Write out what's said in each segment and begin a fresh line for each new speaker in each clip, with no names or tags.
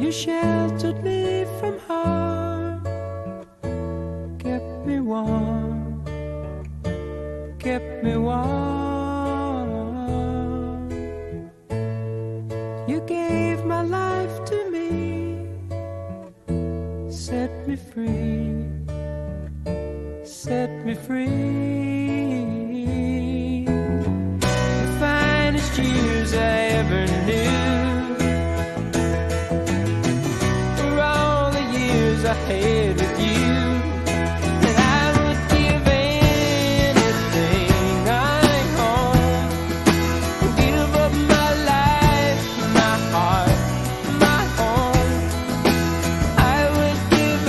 You sheltered me from harm, kept me warm, kept me warm. You gave my life to me, set me free, set me free. The finest years I ever knew, for all the years I had with you. And I would give anything I own, give up my life, my heart, my home. I would give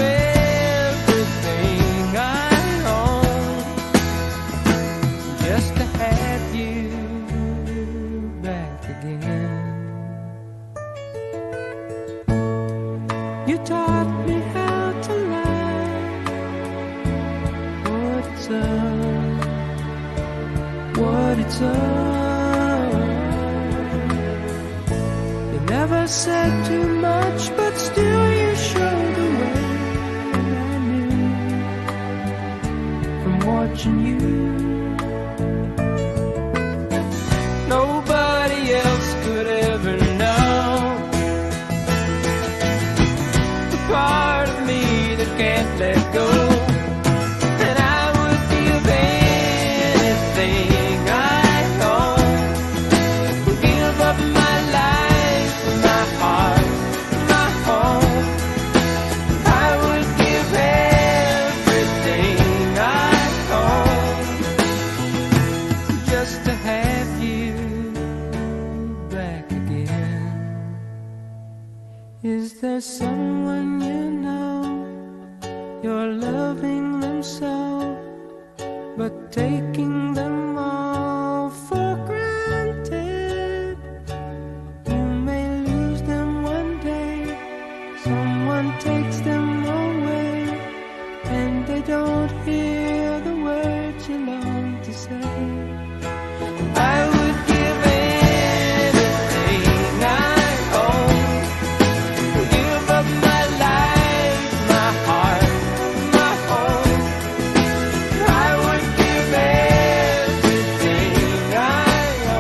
everything I own just to have you back again. You taught me how to love, what it's up, what it's up. You never said too much, but still you showed the way. And I knew from watching you, nobody else could ever know the part of me that can't let go. And I would give anything I own, give up my life, my heart, my home. I would give everything I own just to have you back again. Is there someone you know, you're loving them so, but taking them all for granted? You may lose them one day, someone takes them away, and they don't hear the words you long to say. I would give anything I own, give up my life, my heart, my home. I would give everything I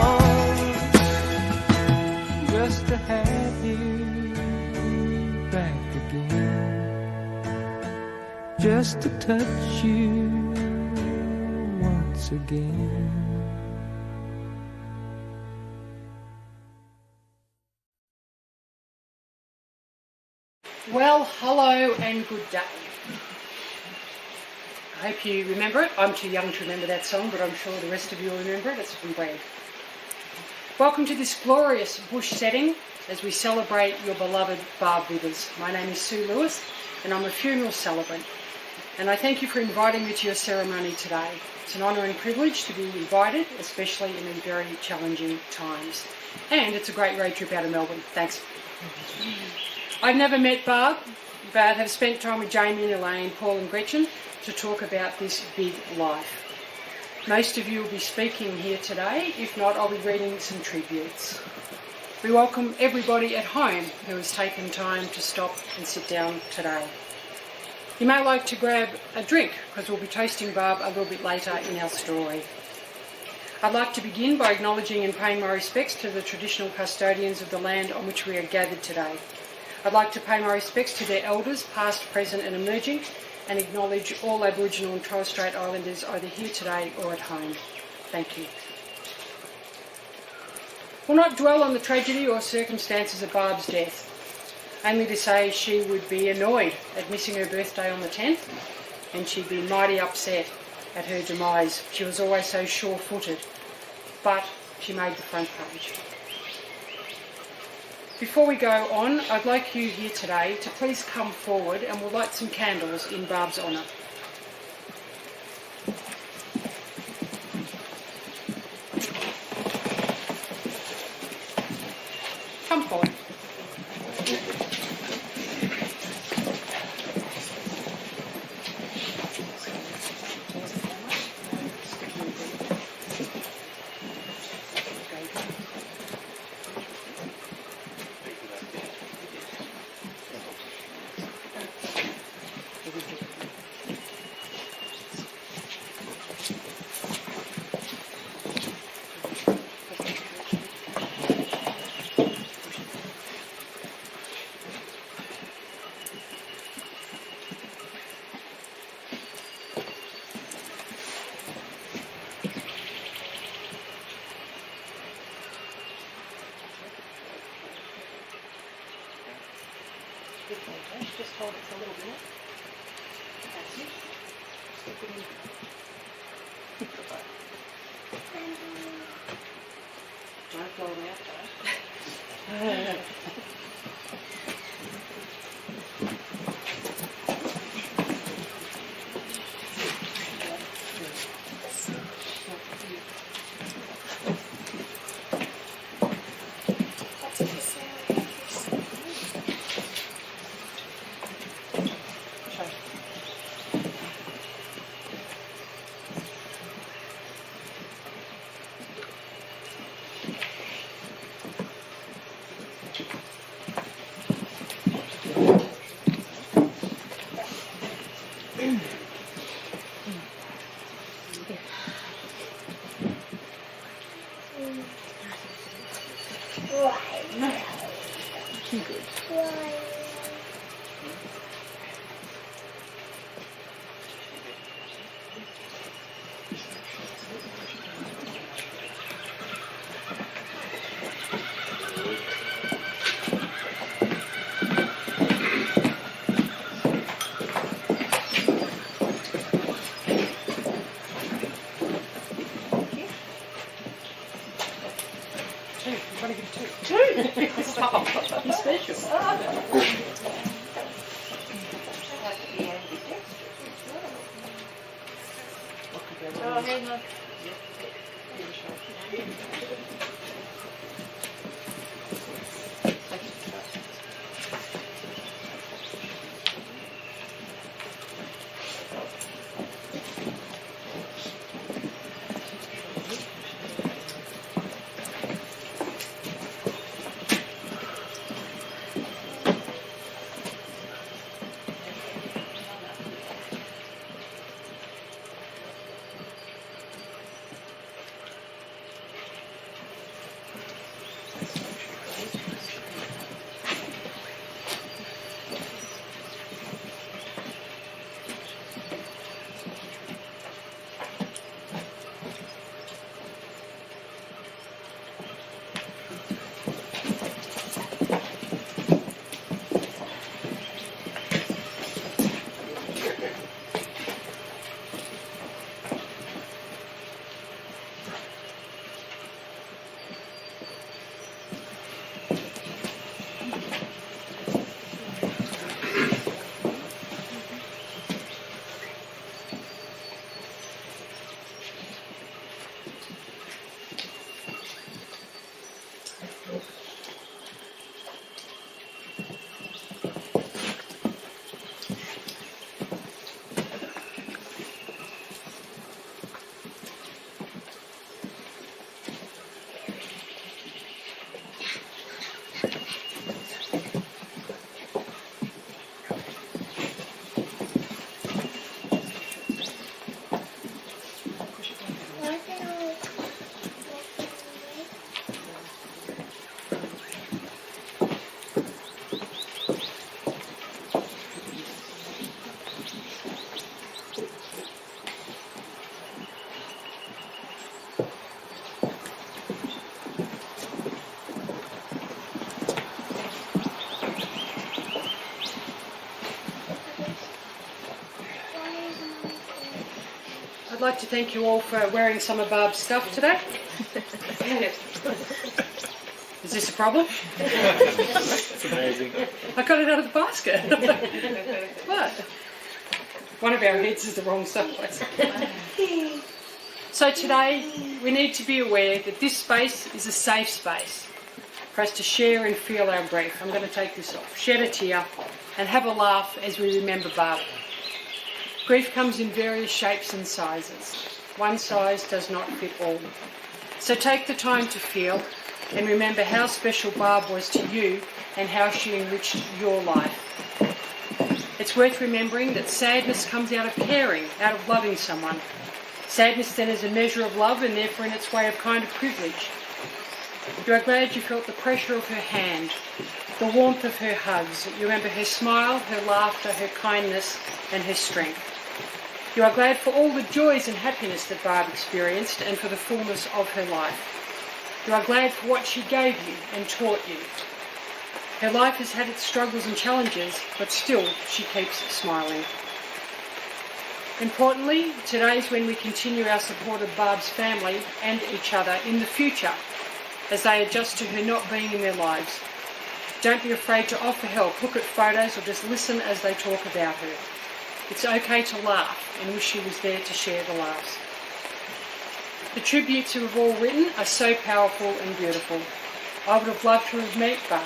own just to have you back again, just to touch you once again.
Well, hello and good day. I hope you remember it. I'm too young to remember that song, but I'm sure the rest of you will remember it. It's from Brad. Welcome to this glorious bush setting as we celebrate your beloved Barb with us. My name is Sue Lewis and I'm a funeral celebrant. And I thank you for inviting me to your ceremony today. It's an honour and privilege to be invited, especially in these very challenging times. And it's a great road trip out of Melbourne. Thanks. I've never met Barb, but have spent time with Jamie and Elaine, Paul and Gretchen to talk about this big life. Most of you will be speaking here today. If not, I'll be reading some tributes. We welcome everybody at home who has taken time to stop and sit down today. You may like to grab a drink because we'll be toasting Barb a little bit later in our story. I'd like to begin by acknowledging and paying my respects to the traditional custodians of the land on which we are gathered today. I'd like to pay my respects to their elders, past, present and emerging, and acknowledge all Aboriginal and Torres Strait Islanders either here today or at home. Thank you. We'll not dwell on the tragedy or circumstances of Barb's death, only to say she would be annoyed at missing her birthday on the 10th, and she'd be mighty upset at her demise. She was always so sure-footed, but she made the front page. Before we go on, I'd like you here today to please come forward and we'll light some candles in Barb's honour. Come forward. hold it for a little bit. That's it. Stick it in. Don't blow them out though. You're special.
Oh, hang on.
I'd like to thank you all for wearing some of Barb's stuff today. Is this a problem?
It's amazing.
I got it out of the basket. What? One of our heads is the wrong size. So today we need to be aware that this space is a safe space for us to share and feel our grief. I'm going to take this off. Shed a tear and have a laugh as we remember Barb. Grief comes in various shapes and sizes. One size does not fit all. So take the time to feel and remember how special Barb was to you and how she enriched your life. It's worth remembering that sadness comes out of caring, out of loving someone. Sadness then is a measure of love and therefore in its way of kind of privilege. You are glad you felt the pressure of her hand, the warmth of her hugs. You remember her smile, her laughter, her kindness and her strength. You are glad for all the joys and happiness that Barb experienced and for the fullness of her life. You are glad for what she gave you and taught you. Her life has had its struggles and challenges, but still she keeps smiling. Importantly, today is when we continue our support of Barb's family and each other in the future as they adjust to her not being in their lives. Don't be afraid to offer help, look at photos or just listen as they talk about her. It's okay to laugh and wish she was there to share the laughs. The tributes you have all written are so powerful and beautiful. I would have loved to have met Barb.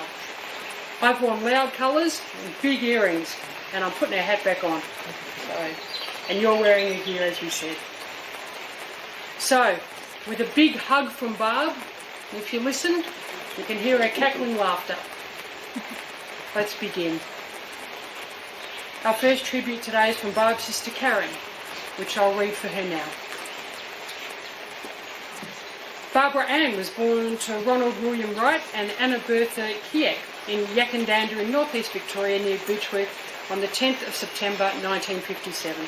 I've worn loud colours and big earrings, and I'm putting her hat back on. And you're wearing her gear, as we said. So, with a big hug from Barb, if you listen, you can hear her cackling laughter. Let's begin. Our first tribute today is from Barb's sister Karen, which I'll read for her now. Barbara Ann was born to Ronald William Wright and Anna Bertha Kiek in Yakandanda in northeast Victoria near Beechworth on the 10th of September 1957.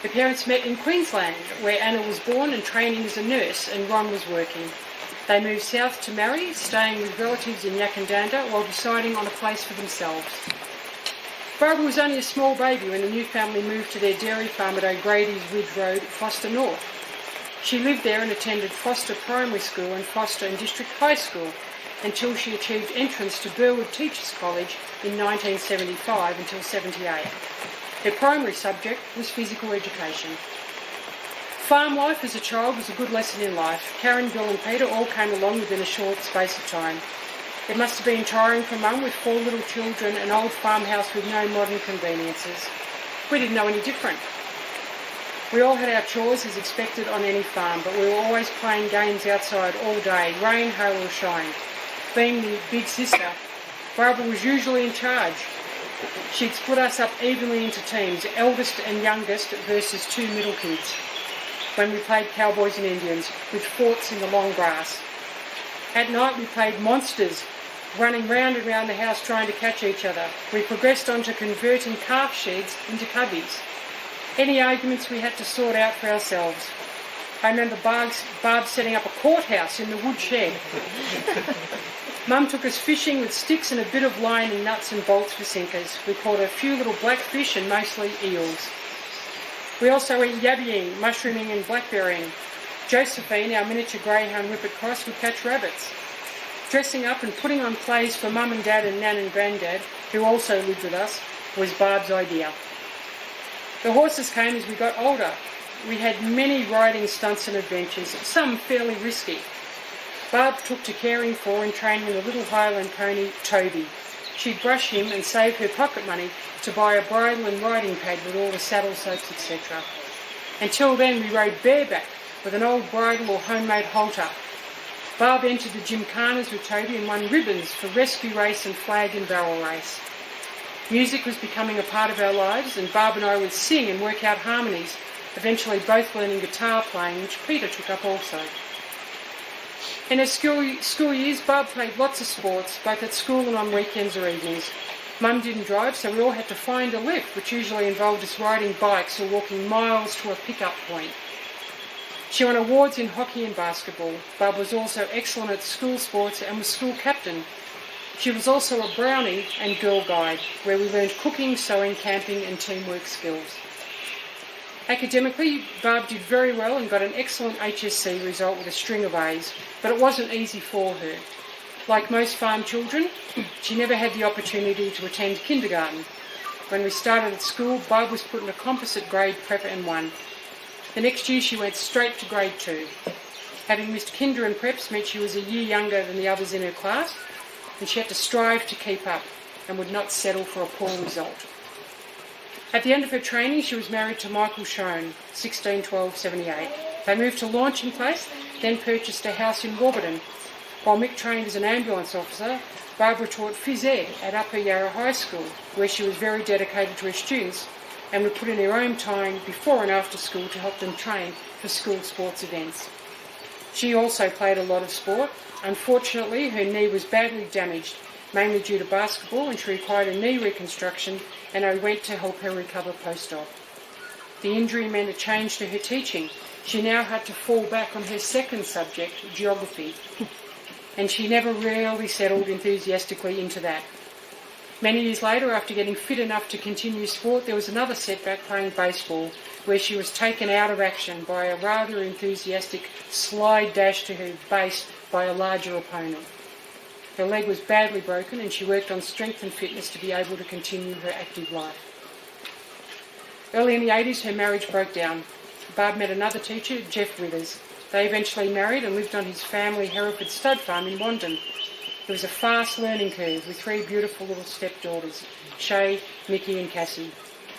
Her parents met in Queensland, where Anna was born and training as a nurse and Ron was working. They moved south to marry, staying with relatives in Yakandanda while deciding on a place for themselves. Barbara was only a small baby when the new family moved to their dairy farm at O'Grady's Ridge Road, Foster North. She lived there and attended Foster Primary School and Foster and District High School until she achieved entrance to Burwood Teachers College in 1975 until 78. Her primary subject was physical education. Farm life as a child was a good lesson in life. Karen, Bill and Peter all came along within a short space of time. It must have been tiring for Mum with 4 little children, an old farmhouse with no modern conveniences. We didn't know any different. We all had our chores as expected on any farm, but we were always playing games outside all day, rain, hail or shine. Being the big sister, Barbara was usually in charge. She'd split us up evenly into teams, eldest and youngest versus 2 middle kids, when we played cowboys and Indians with forts in the long grass. At night we played monsters, running round and round the house trying to catch each other. We progressed on to converting calf sheds into cubbies. Any arguments we had to sort out for ourselves. I remember Barb setting up a courthouse in the wood shed. Mum took us fishing with sticks and a bit of line and nuts and bolts for sinkers. We caught a few little blackfish and mostly eels. We also went yabbying, mushrooming and blackberrying. Josephine, our miniature greyhound whippet cross, would catch rabbits. Dressing up and putting on plays for Mum and Dad and Nan and Granddad, who also lived with us, was Barb's idea. The horses came as we got older. We had many riding stunts and adventures, some fairly risky. Barb took to caring for and training the little Highland pony, Toby. She'd brush him and save her pocket money to buy a bridle and riding pad with all the saddle soaps, etc. Until then, we rode bareback with an old bridle or homemade halter. Barb entered the gymkhanas with Toby and won ribbons for rescue race and flag and barrel race. Music was becoming a part of our lives, and Barb and I would sing and work out harmonies, eventually both learning guitar playing, which Peter took up also. In her school years, Barb played lots of sports, both at school and on weekends or evenings. Mum didn't drive, so we all had to find a lift, which usually involved us riding bikes or walking miles to a pickup point. She won awards in hockey and basketball. Barb was also excellent at school sports and was school captain. She was also a brownie and girl guide, where we learned cooking, sewing, camping and teamwork skills. Academically, Barb did very well and got an excellent HSC result with a string of A's, but it wasn't easy for her. Like most farm children, she never had the opportunity to attend kindergarten. When we started at school, Barb was put in a composite grade prep and won. The next year she went straight to grade 2. Having missed kinder and preps meant she was a year younger than the others in her class, and she had to strive to keep up and would not settle for a poor result. At the end of her training, she was married to Michael Schoen, 1612-78. They moved to Launching Place, then purchased a house in Warburton. While Mick trained as an ambulance officer, Barbara taught phys ed at Upper Yarra High School, where she was very dedicated to her students and would put in her own time before and after school to help them train for school sports events. She also played a lot of sport. Unfortunately, her knee was badly damaged, mainly due to basketball, and she required a knee reconstruction, and I went to help her recover post-op. The injury meant a change to her teaching. She now had to fall back on her second subject, geography. and she never really settled enthusiastically into that. Many years later, after getting fit enough to continue sport, there was another setback playing baseball, where she was taken out of action by a rather enthusiastic slide dash to her base by a larger opponent. Her leg was badly broken and she worked on strength and fitness to be able to continue her active life. Early in the 80s, her marriage broke down. Barb met another teacher, Jeff Withers. They eventually married and lived on his family Hereford stud farm in Wandon. It was a fast learning curve with 3 beautiful little stepdaughters, Shay, Nikki and Cassie.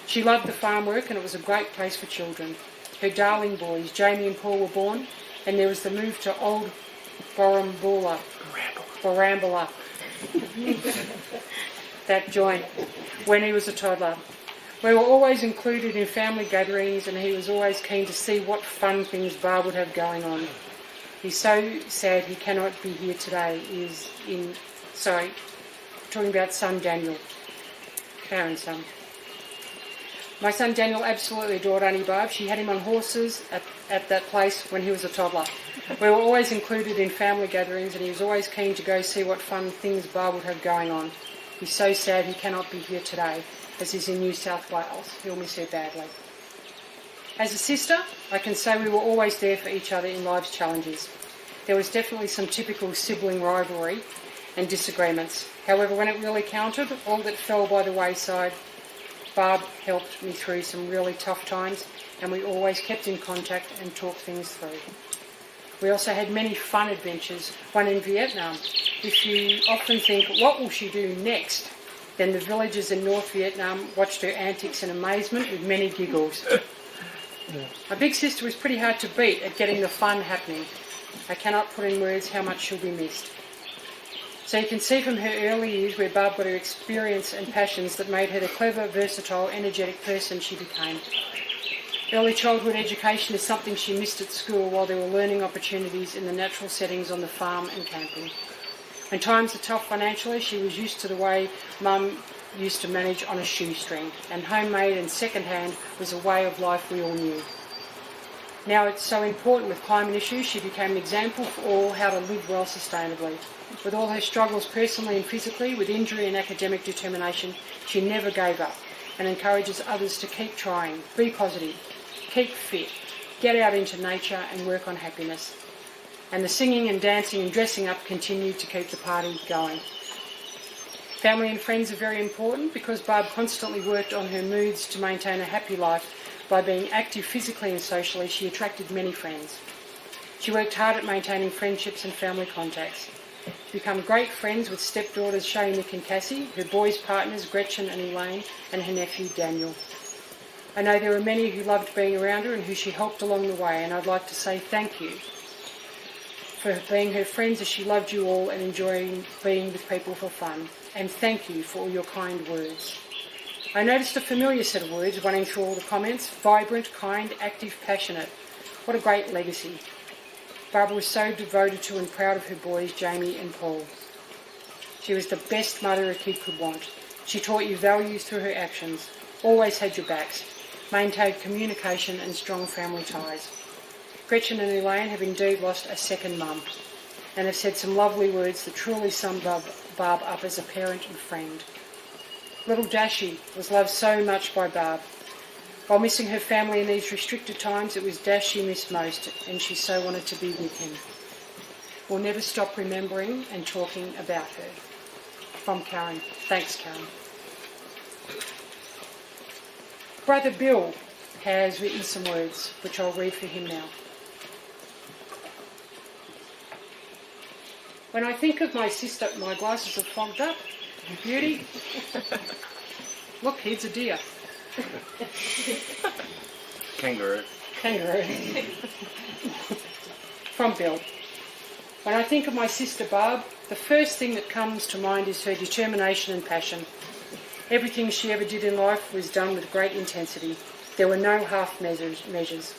She loved the farm work and it was a great place for children. Her darling boys, Jamie and Paul, were born, and there was the move to Old Barambula, that joint, when he was a toddler. We were always included in family gatherings and he was always keen to see what fun things Barb would have going on. He's so sad he cannot be here today. Talking about son Daniel, Karen's son. My son Daniel absolutely adored Auntie Barb. She had him on horses at that place when he was a toddler. We were always included in family gatherings and he was always keen to go see what fun things Barb would have going on. He's so sad he cannot be here today, as he's in New South Wales. He'll miss her badly. As a sister, I can say we were always there for each other in life's challenges. There was definitely some typical sibling rivalry and disagreements. However, when it really counted, all that fell by the wayside, Barb helped me through some really tough times and we always kept in contact and talked things through. We also had many fun adventures, one in Vietnam. If you often think, what will she do next? Then the villagers in North Vietnam watched her antics in amazement with many giggles. My big sister was pretty hard to beat at getting the fun happening. I cannot put in words how much she'll be missed. So you can see from her early years where Barb got her experience and passions that made her the clever, versatile, energetic person she became. Early childhood education is something she missed at school while there were learning opportunities in the natural settings on the farm and camping. When times were tough financially, she was used to the way Mum used to manage on a shoestring, and homemade and second-hand was a way of life we all knew. Now it's so important with climate issues, she became an example for all how to live well sustainably. With all her struggles personally and physically, with injury and academic determination, she never gave up and encourages others to keep trying, be positive, keep fit, get out into nature and work on happiness. And the singing and dancing and dressing up continued to keep the party going. Family and friends are very important because Barb constantly worked on her moods to maintain a happy life. By being active physically and socially, she attracted many friends. She worked hard at maintaining friendships and family contacts. She became great friends with stepdaughters Shay, Nick and Cassie, her boys' partners Gretchen and Elaine, and her nephew Daniel. I know there were many who loved being around her and who she helped along the way, and I'd like to say thank you for being her friends as she loved you all and enjoying being with people for fun. And thank you for all your kind words. I noticed a familiar set of words running through all the comments: vibrant, kind, active, passionate. What a great legacy. Barbara was so devoted to and proud of her boys, Jamie and Paul. She was the best mother a kid could want. She taught you values through her actions, always had your backs, maintained communication and strong family ties. Gretchen and Elaine have indeed lost a second mum and have said some lovely words that truly sum Barb up as a parent and friend. Little Dashi was loved so much by Barb. While missing her family in these restricted times, it was Dash she missed most, and she so wanted to be with him. We'll never stop remembering and talking about her. From Karen. Thanks, Karen. Brother Bill has written some words, which I'll read for him now. When I think of my sister, my glasses are fogged up. Beauty. Look, here's a deer.
Kangaroo.
From Bill. When I think of my sister Barb, the first thing that comes to mind is her determination and passion. Everything she ever did in life was done with great intensity. There were no half measures.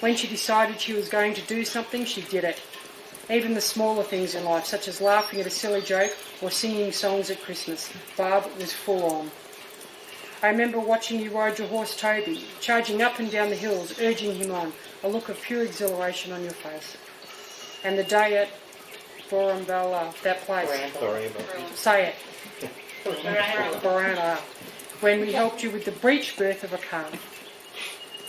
When she decided she was going to do something, she did it. Even the smaller things in life, such as laughing at a silly joke or singing songs at Christmas, Barb was full on. I remember watching you ride your horse Toby, charging up and down the hills, urging him on, a look of pure exhilaration on your face. And the day Borumbala, that place. Say it. Baranda. When we helped you with the breech birth of a calf,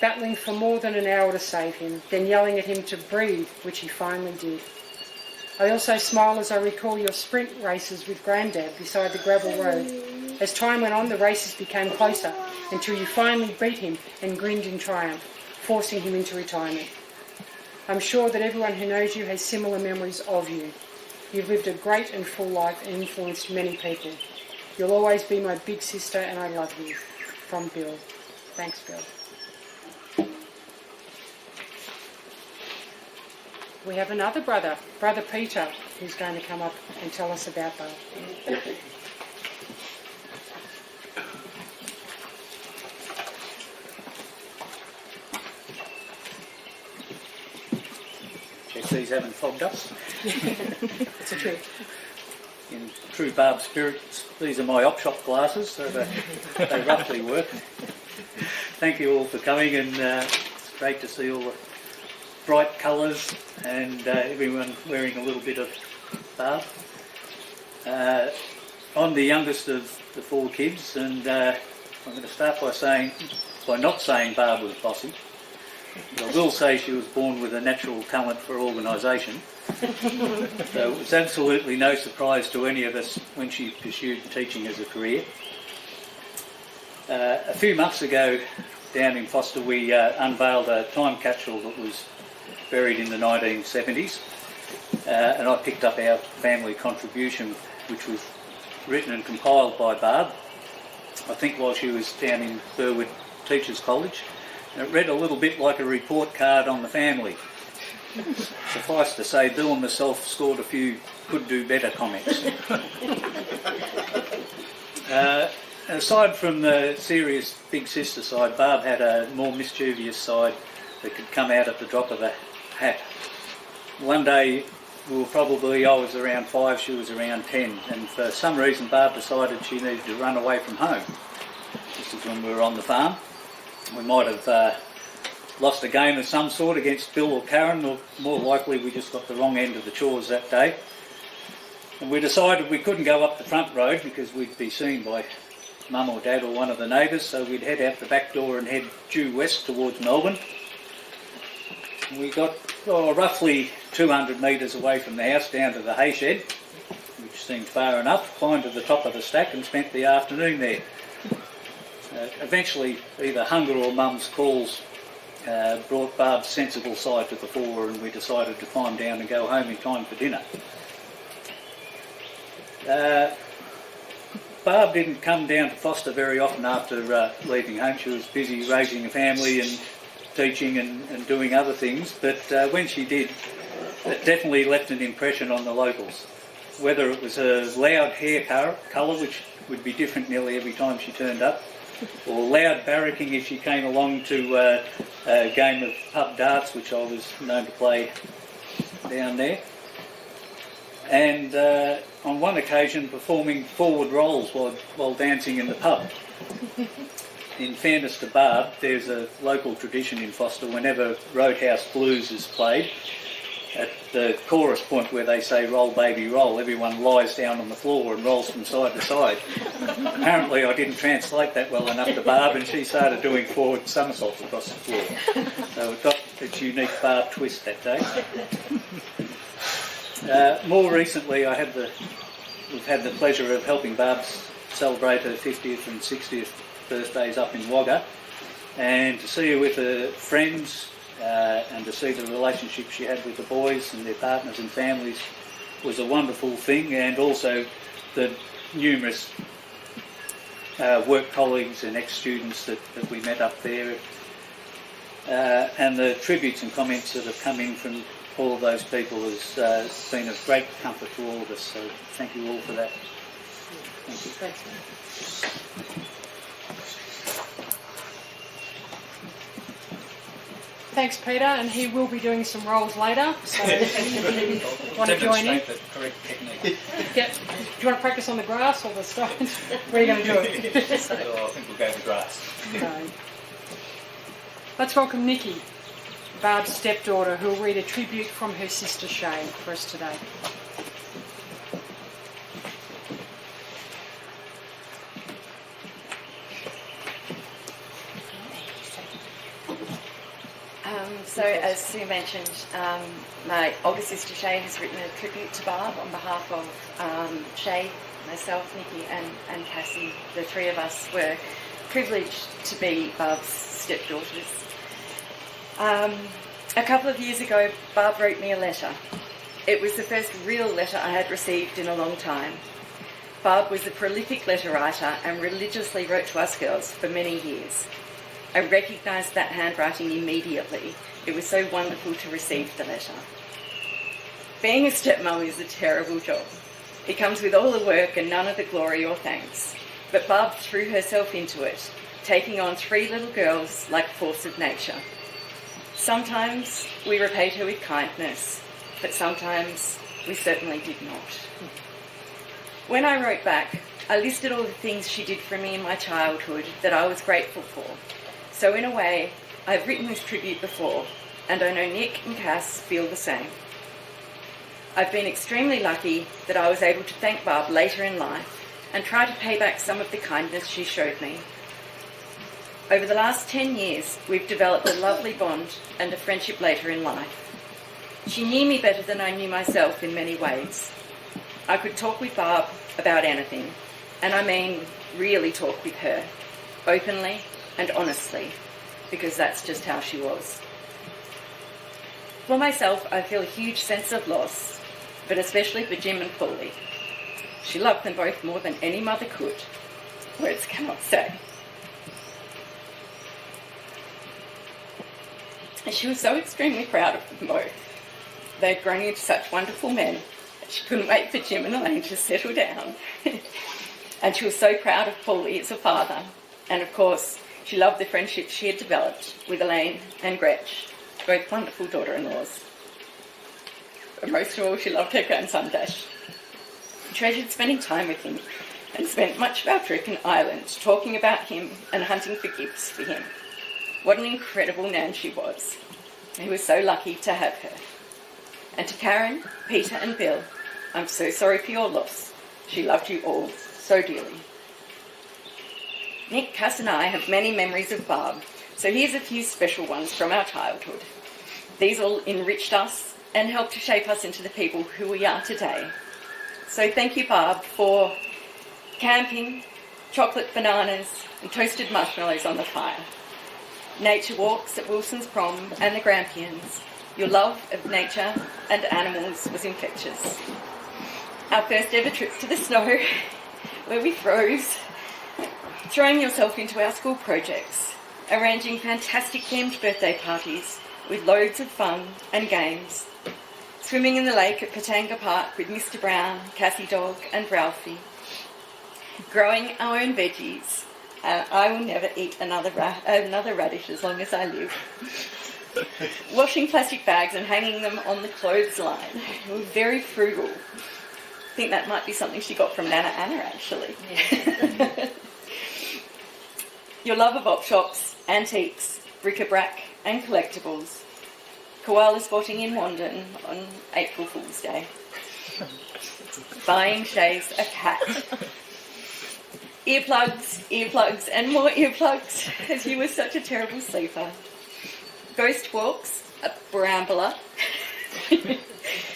battling for more than an hour to save him, then yelling at him to breathe, which he finally did. I also smile as I recall your sprint races with Grandad beside the gravel road. As time went on, the races became closer until you finally beat him and grinned in triumph, forcing him into retirement. I'm sure that everyone who knows you has similar memories of you. You've lived a great and full life and influenced many people. You'll always be my big sister and I love you. From Bill. Thanks, Bill. We have another brother, Brother Peter, who's going to come up and tell us about Barb.
Check these haven't fogged up.
It's a trick.
In true Barb spirit, these are my op-shop glasses, so they roughly work. Thank you all for coming, and it's great to see all the bright colours and everyone wearing a little bit of Barb. I'm the youngest of the 4 kids, and I'm going to start by not saying Barb was bossy. But I will say she was born with a natural talent for organisation. So it was absolutely no surprise to any of us when she pursued teaching as a career. A few months ago down in Foster we unveiled a time capsule that was buried in the 1970s, and I picked up our family contribution, which was written and compiled by Barb, I think while she was down in Burwood Teachers College, and it read a little bit like a report card on the family. Suffice to say, Bill and myself scored a few could do better comments. Aside from the serious big sister side, Barb had a more mischievous side that could come out at the drop of a hat. One day, I was around 5, she was around 10, and for some reason Barb decided she needed to run away from home. This is when we were on the farm. We might have lost a game of some sort against Bill or Karen, or more likely we just got the wrong end of the chores that day. And we decided we couldn't go up the front road because we'd be seen by Mum or Dad or one of the neighbours, so we'd head out the back door and head due west towards Melbourne. We got roughly 200 metres away from the house down to the hay shed, which seemed far enough, climbed to the top of the stack and spent the afternoon there. Eventually, either hunger or Mum's calls brought Barb's sensible side to the fore, and we decided to climb down and go home in time for dinner. Barb didn't come down to Foster very often after leaving home. She was busy raising a family and teaching and doing other things, but when she did, it definitely left an impression on the locals. Whether it was her loud hair colour, which would be different nearly every time she turned up, or loud barracking if she came along to a game of pub darts, which I was known to play down there. And on one occasion performing forward rolls while dancing in the pub. In fairness to Barb, there's a local tradition in Foster whenever Roadhouse Blues is played, at the chorus point where they say roll baby roll, everyone lies down on the floor and rolls from side to side. Apparently I didn't translate that well enough to Barb, and she started doing forward somersaults across the floor. So it got its unique Barb twist that day. More recently we've had the pleasure of helping Barb celebrate her 50th and 60th birthdays up in Wagga, and to see her with her friends and to see the relationship she had with the boys and their partners and families was a wonderful thing, and also the numerous work colleagues and ex-students that we met up there, and the tributes and comments that have come in from all of those people has been of great comfort to all of us, so thank you all for that. Thank you.
Thanks. Thanks, Peter, and he will be doing some rolls later, so if you want to join in.
The correct technique.
Do you want to practice on the grass or the stones? Where are you going to do it?
I think we'll go with grass.
Okay. Let's welcome Nikki, Barb's stepdaughter, who will read a tribute from her sister Shay for us today.
as Sue mentioned, my older sister Shay has written a tribute to Barb on behalf of Shay, myself, Nikki and Cassie. The three of us were privileged to be Barb's stepdaughters. A couple of years ago, Barb wrote me a letter. It was the first real letter I had received in a long time. Barb was a prolific letter writer and religiously wrote to us girls for many years. I recognised that handwriting immediately. It was so wonderful to receive the letter. Being a stepmom is a terrible job. It comes with all the work and none of the glory or thanks. But Barb threw herself into it, taking on 3 little girls like a force of nature. Sometimes we repaid her with kindness, but sometimes we certainly did not. When I wrote back, I listed all the things she did for me in my childhood that I was grateful for. So in a way, I've written this tribute before, and I know Nick and Cass feel the same. I've been extremely lucky that I was able to thank Barb later in life and try to pay back some of the kindness she showed me. Over the last 10 years, we've developed a lovely bond and a friendship later in life. She knew me better than I knew myself in many ways. I could talk with Barb about anything, and I mean really talk with her, openly and honestly, because that's just how she was. For myself, I feel a huge sense of loss, but especially for Jim and Paulie. She loved them both more than any mother could. Words cannot say. And she was so extremely proud of them both. They'd grown into such wonderful men that she couldn't wait for Jim and Elaine to settle down. And she was so proud of Paulie as a father. And of course, she loved the friendship she had developed with Elaine and Gretch, both wonderful daughter-in-laws. But most of all, she loved her grandson Dash. She treasured spending time with him and spent much of our trip in Ireland talking about him and hunting for gifts for him. What an incredible nan she was. He was so lucky to have her. And to Karen, Peter and Bill, I'm so sorry for your loss. She loved you all so dearly. Nick, Cass and I have many memories of Barb, so here's a few special ones from our childhood. These all enriched us and helped to shape us into the people who we are today. So thank you, Barb, for camping, chocolate bananas and toasted marshmallows on the fire, nature walks at Wilson's Prom and the Grampians. Your love of nature and animals was infectious. Our first ever trip to the snow, where we froze, throwing yourself into our school projects, arranging fantastic themed birthday parties with loads of fun and games, swimming in the lake at Patanga Park with Mr. Brown, Cassie Dog and Ralphie, growing our own veggies. I will never eat another radish as long as I live. Washing plastic bags and hanging them on the clothesline. We were very frugal. I think that might be something she got from Nana Anna, actually. Yeah. Your love of op shops, antiques, bric-a-brac and collectibles. Koala spotting in Wandon on April Fool's Day. Buying Shay's a cat. Earplugs and more earplugs, as you were such a terrible sleeper. Ghost walks, a barambler.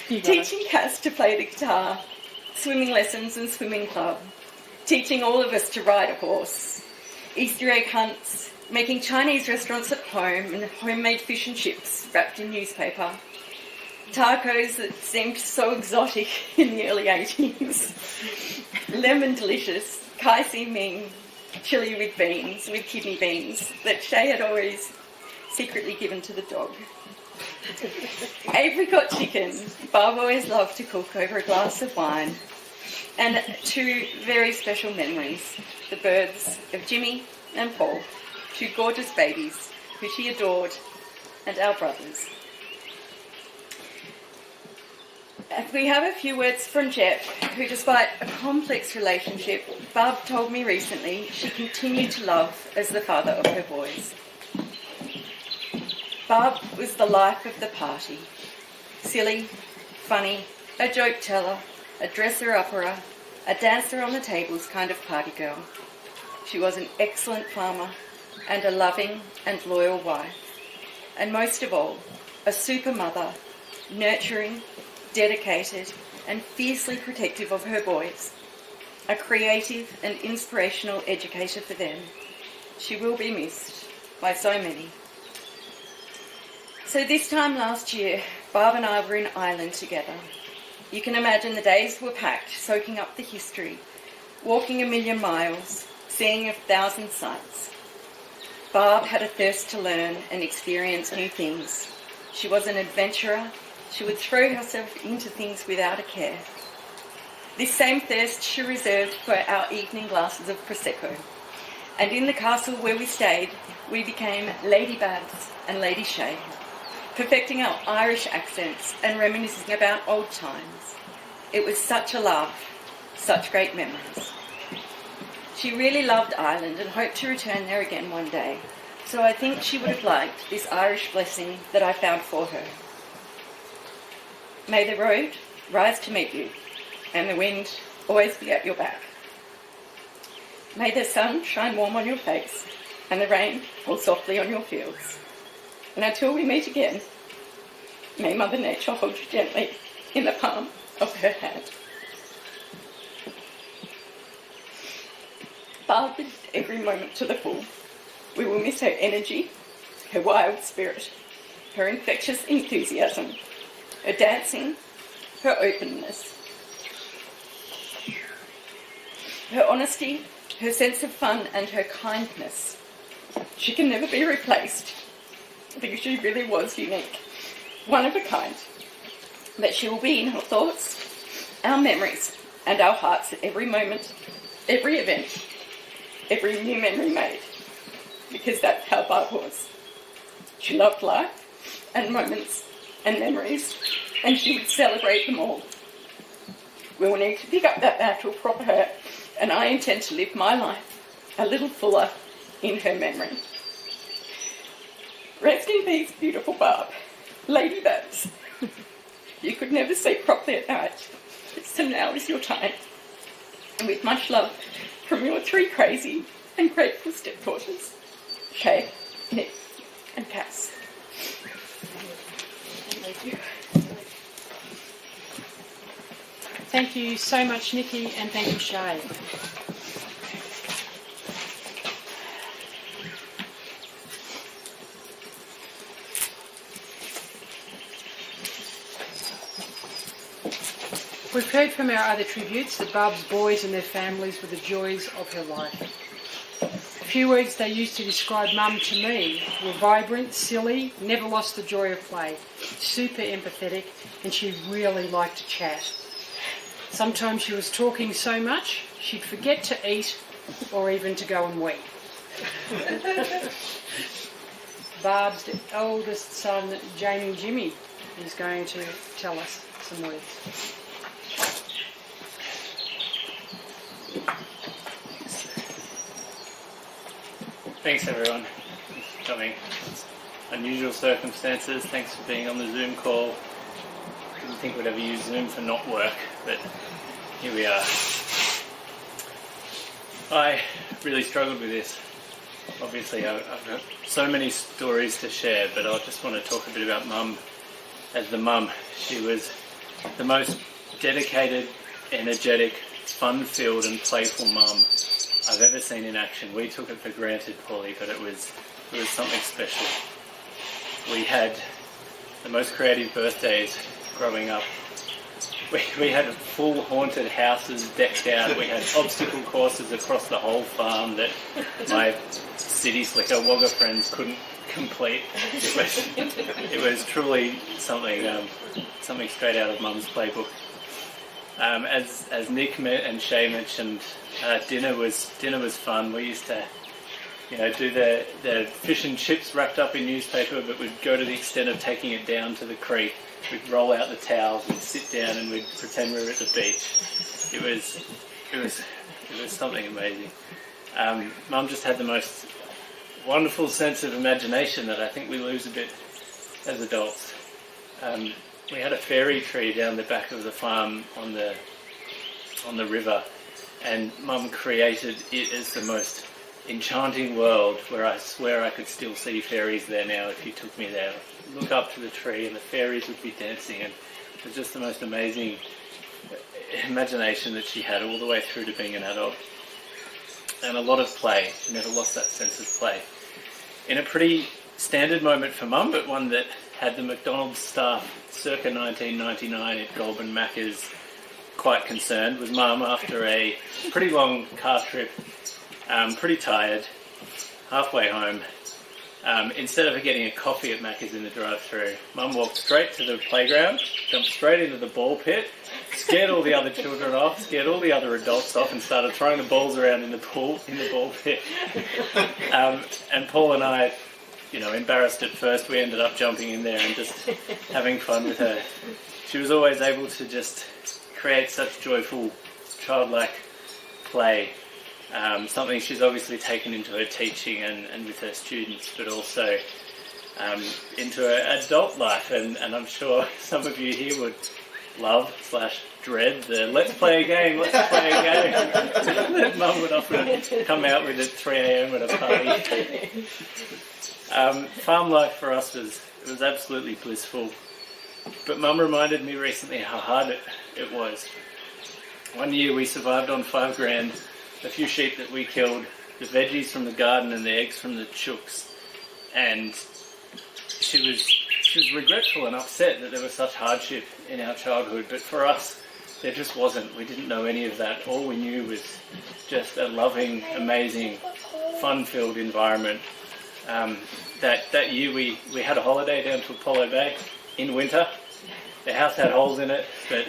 Teaching Cass to play the guitar. Swimming lessons and swimming club. Teaching all of us to ride a horse. Easter egg hunts. Making Chinese restaurants at home and homemade fish and chips wrapped in newspaper. Tacos that seemed so exotic in the early 80s. Lemon delicious. Kai Si Ming, chili with beans, with kidney beans, that Shay had always secretly given to the dog. Apricot chicken. Barb always loved to cook over a glass of wine. And 2 very special memories. The births of Jimmy and Paul, 2 gorgeous babies who she adored, and our brothers. We have a few words from Jeff, who, despite a complex relationship, Barb told me recently she continued to love as the father of her boys. Barb was the life of the party. Silly, funny, a joke teller, a dresser-upperer, a dancer on the tables kind of party girl. She was an excellent farmer and a loving and loyal wife, and most of all, a super mother, nurturing, dedicated, and fiercely protective of her boys, a creative and inspirational educator for them. She will be missed by so many. So this time last year, Barb and I were in Ireland together. You can imagine the days were packed, soaking up the history, walking 1,000,000 miles, seeing 1,000 sights. Barb had a thirst to learn and experience new things. She was an adventurer. She would throw herself into things without a care. This same thirst she reserved for our evening glasses of Prosecco. And in the castle where we stayed, we became Lady Babs and Lady Shay, perfecting our Irish accents and reminiscing about old times. It was such a laugh, such great memories. She really loved Ireland and hoped to return there again one day, so I think she would have liked this Irish blessing that I found for her. May the road rise to meet you, and the wind always be at your back. May the sun shine warm on your face, and the rain fall softly on your fields. And until we meet again, may Mother Nature hold you gently in the palm of her hand. Barb lived every moment to the full. We will miss her energy, her wild spirit, her infectious enthusiasm, her dancing, her openness, her honesty, her sense of fun, and her kindness. She can never be replaced because she really was unique, one of a kind. But she will be in her thoughts, our memories, and our hearts at every moment, every event, every new memory made, because that's how Barb was. She loved life and moments and memories, and she would celebrate them all. We will need to pick up that mantle from her, and I intend to live my life a little fuller in her memory. Rest in peace, beautiful Barb. Lady Babs. You could never sleep properly at night, so now is your time. And with much love from your 3 crazy and grateful stepdaughters, Shay, Nick, and Cass. Thank you.
Thank you so much, Nikki, and thank you, Shay. We've heard from our other tributes that Barb's boys and their families were the joys of her life. A few words they used to describe Mum to me were vibrant, silly, never lost the joy of play, super empathetic, and she really liked to chat. Sometimes she was talking so much she'd forget to eat or even to go and wee. Barb's eldest son, Jamie Jimmy, is going to tell us some words.
Thanks everyone for coming. It's unusual circumstances. Thanks for being on the Zoom call. Didn't think we'd ever use Zoom for not work, but here we are. I really struggled with this. Obviously I've got so many stories to share, but I just want to talk a bit about Mum as the mum. She was the most dedicated, energetic, fun-filled and playful mum I've ever seen in action. We took it for granted, Paulie, but it was something special. We had the most creative birthdays growing up. We had full haunted houses decked out. We had obstacle courses across the whole farm that my city slicker Wagga friends couldn't complete. It was truly something straight out of Mum's playbook. As Nick and Shay mentioned, dinner was fun. We used to, do the fish and chips wrapped up in newspaper, but we'd go to the extent of taking it down to the creek. We'd roll out the towels, we'd sit down, and we'd pretend we were at the beach. It was something amazing. Mum just had the most wonderful sense of imagination that I think we lose a bit as adults. We had a fairy tree down the back of the farm on the river, and Mum created it as the most enchanting world where I swear I could still see fairies there now if you took me there. Look up to the tree and the fairies would be dancing, and it was just the most amazing imagination that she had all the way through to being an adult. And a lot of play. She never lost that sense of play. In a pretty standard moment for Mum, but one that had the McDonald's staff circa 1999 at Goulburn Macca's quite concerned, was Mum after a pretty long car trip, pretty tired, halfway home. Instead of getting a coffee at Macca's in the drive-thru, Mum walked straight to the playground, jumped straight into the ball pit, scared all the other children off, scared all the other adults off, and started throwing the balls around in the ball pit. And Paul and I, embarrassed at first, we ended up jumping in there and just having fun with her. She was always able to just create such joyful, childlike play. Something she's obviously taken into her teaching and with her students, but also into her adult life. And I'm sure some of you here would love/dread the let's play a game that Mum would often come out with at 3 a.m. at a party. Farm life for us was absolutely blissful, but Mum reminded me recently how hard it was. One year we survived on $5,000, a few sheep that we killed, the veggies from the garden and the eggs from the chooks, and she was regretful and upset that there was such hardship in our childhood, but for us there just wasn't. We didn't know any of that. All we knew was just a loving, amazing, fun-filled environment. That year we had a holiday down to Apollo Bay in winter. The house had holes in it, but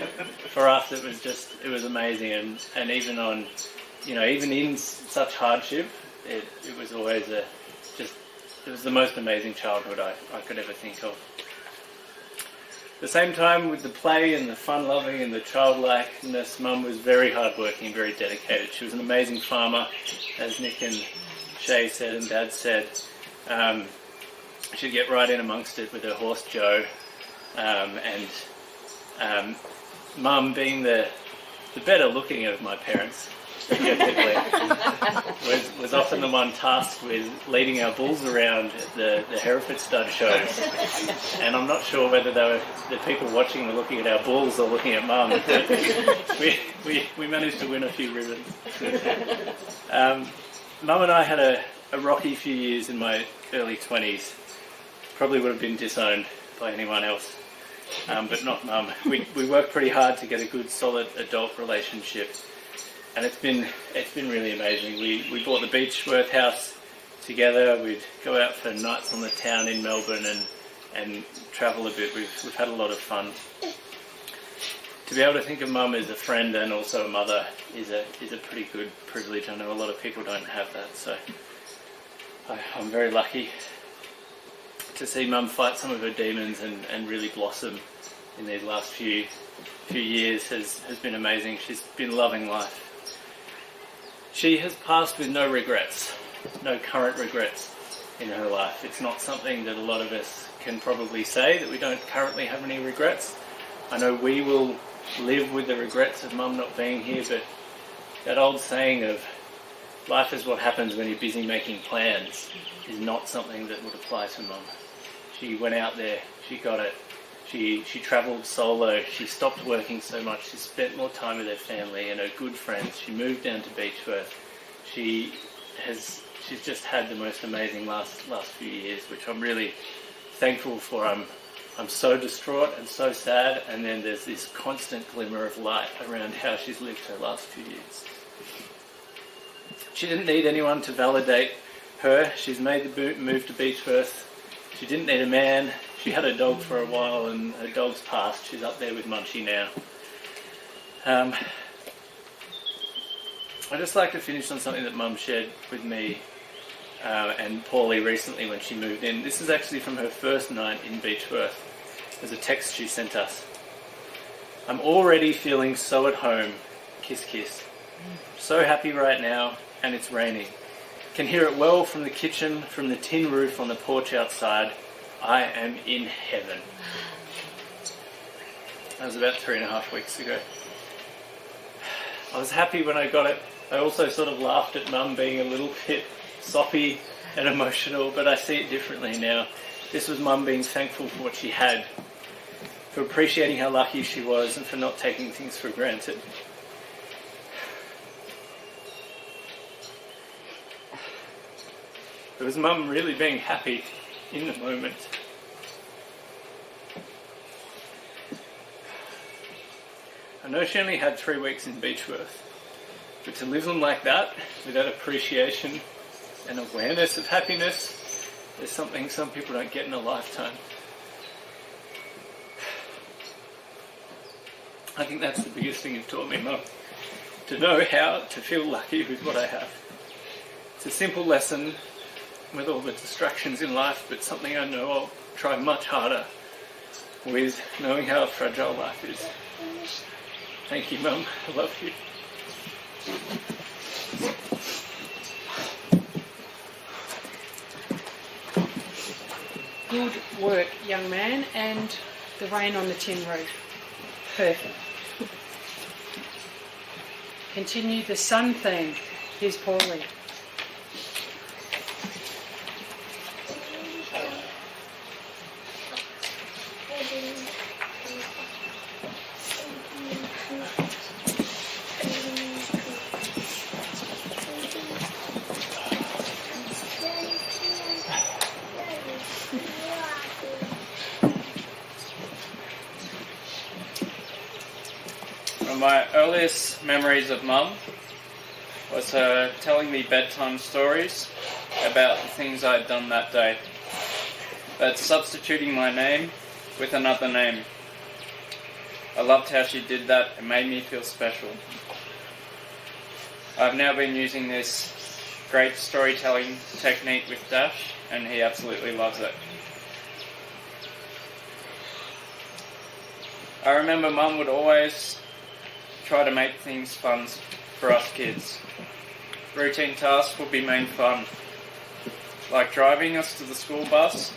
for us it was amazing, and even in such hardship, it was always it was the most amazing childhood I could ever think of. At the same time, with the play and the fun-loving and the childlikeness, Mum was very hardworking, very dedicated. She was an amazing farmer, as Nick and Shay said and Dad said. She'd get right in amongst it with her horse Joe, and Mum, being the better looking of my parents, was often the one tasked with leading our bulls around at the Hereford stud shows. And I'm not sure whether the people watching were looking at our bulls or looking at Mum, but we managed to win a few ribbons. Mum and I had a rocky few years in my early 20s. Probably would have been disowned by anyone else, but not Mum. We worked pretty hard to get a good, solid adult relationship. And it's been really amazing. We bought the Beechworth house together. We'd go out for nights on the town in Melbourne and travel a bit. We've had a lot of fun. To be able to think of Mum as a friend and also a mother is a pretty good privilege. I know a lot of people don't have that, so I'm very lucky to see Mum fight some of her demons and really blossom in these last few years has been amazing. She's been loving life. She has passed with no regrets, no current regrets in her life. It's not something that a lot of us can probably say, that we don't currently have any regrets. I know we will live with the regrets of Mum not being here, but that old saying of life is what happens when you're busy making plans is not something that would apply to Mum. She went out there, she got it. She travelled solo, she stopped working so much, she spent more time with her family and her good friends. She moved down to Beechworth. She's just had the most amazing last few years, which I'm really thankful for. I'm so distraught and so sad, and then there's this constant glimmer of light around how she's lived her last few years. She didn't need anyone to validate her. She's made the move to Beechworth. She didn't need a man. She had a dog for a while, and her dog's passed. She's up there with Munchie now. I'd just like to finish on something that Mum shared with me and Paulie recently when she moved in. This is actually from her first night in Beechworth. There's a text she sent us. I'm already feeling so at home. Kiss, kiss. So happy right now, and it's raining. Can hear it well from the kitchen, from the tin roof on the porch outside. I am in heaven. That was about 3.5 weeks ago. I was happy when I got it. I also sort of laughed at Mum being a little bit soppy and emotional, but I see it differently now. This was Mum being thankful for what she had, for appreciating how lucky she was, and for not taking things for granted. It was Mum really being happy in the moment. I know she only had 3 weeks in Beechworth, but to live them like that, without appreciation and awareness of happiness, is something some people don't get in a lifetime. I think that's the biggest thing you've taught me, Mum. To know how to feel lucky with what I have. It's a simple lesson with all the distractions in life, but something I know I'll try much harder with, knowing how fragile life is. Thank you, Mum. I love you.
Good work, young man, and the rain on the tin roof. Perfect. Continue the sun theme. Here's Paulie.
One of my earliest memories of Mum was her telling me bedtime stories about the things I'd done that day, but substituting my name with another name. I loved how she did that. It made me feel special. I've now been using this great storytelling technique with Dash, and he absolutely loves it. I remember Mum would always try to make things fun for us kids. Routine tasks would be main fun, like driving us to the school bus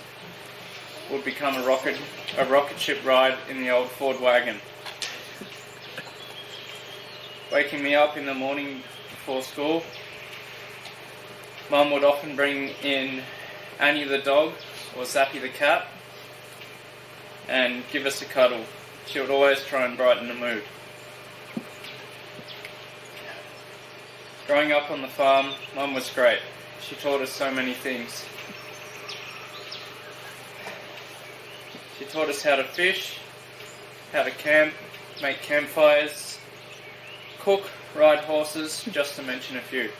would become a rocket ship ride in the old Ford wagon. Waking me up in the morning before school, Mum would often bring in Annie the dog or Zappy the cat and give us a cuddle. She would always try and brighten the mood. Growing up on the farm, Mum was great. She taught us so many things. She taught us how to fish, how to camp, make campfires, cook, ride horses, just to mention a few.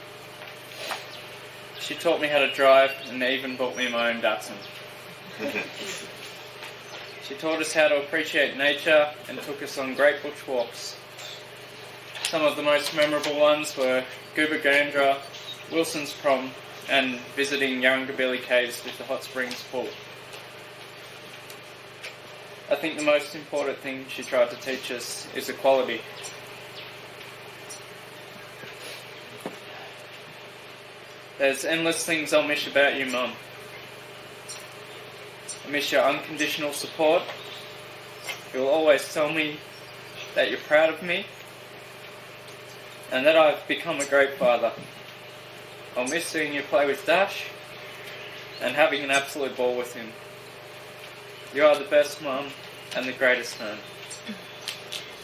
She taught me how to drive and even bought me my own Datsun. She taught us how to appreciate nature and took us on great bush walks. Some of the most memorable ones were Goobagandra, Wilson's Prom, and visiting Yarrangobilly Caves with the hot springs pool. I think the most important thing she tried to teach us is equality. There's endless things I'll miss about you, Mum. I miss your unconditional support. You'll always tell me that you're proud of me and that I've become a great father. I'll miss seeing you play with Dash and having an absolute ball with him. You are the best Mum and the greatest home.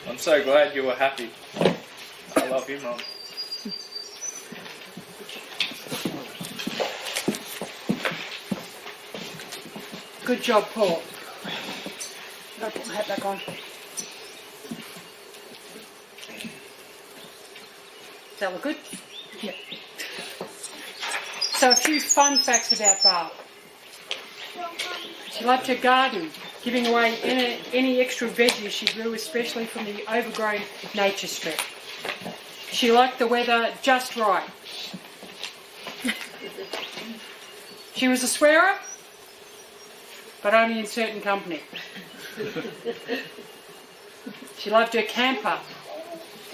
I'm so glad you were happy. I love you, Mum.
Good job, Paul. I'll put my hat back on. Does that look good? Yeah. So a few fun facts about Barb. She loved her garden, giving away any extra veggies she grew, especially from the overgrown nature strip. She liked the weather just right. She was a swearer, but only in certain company. She loved her camper.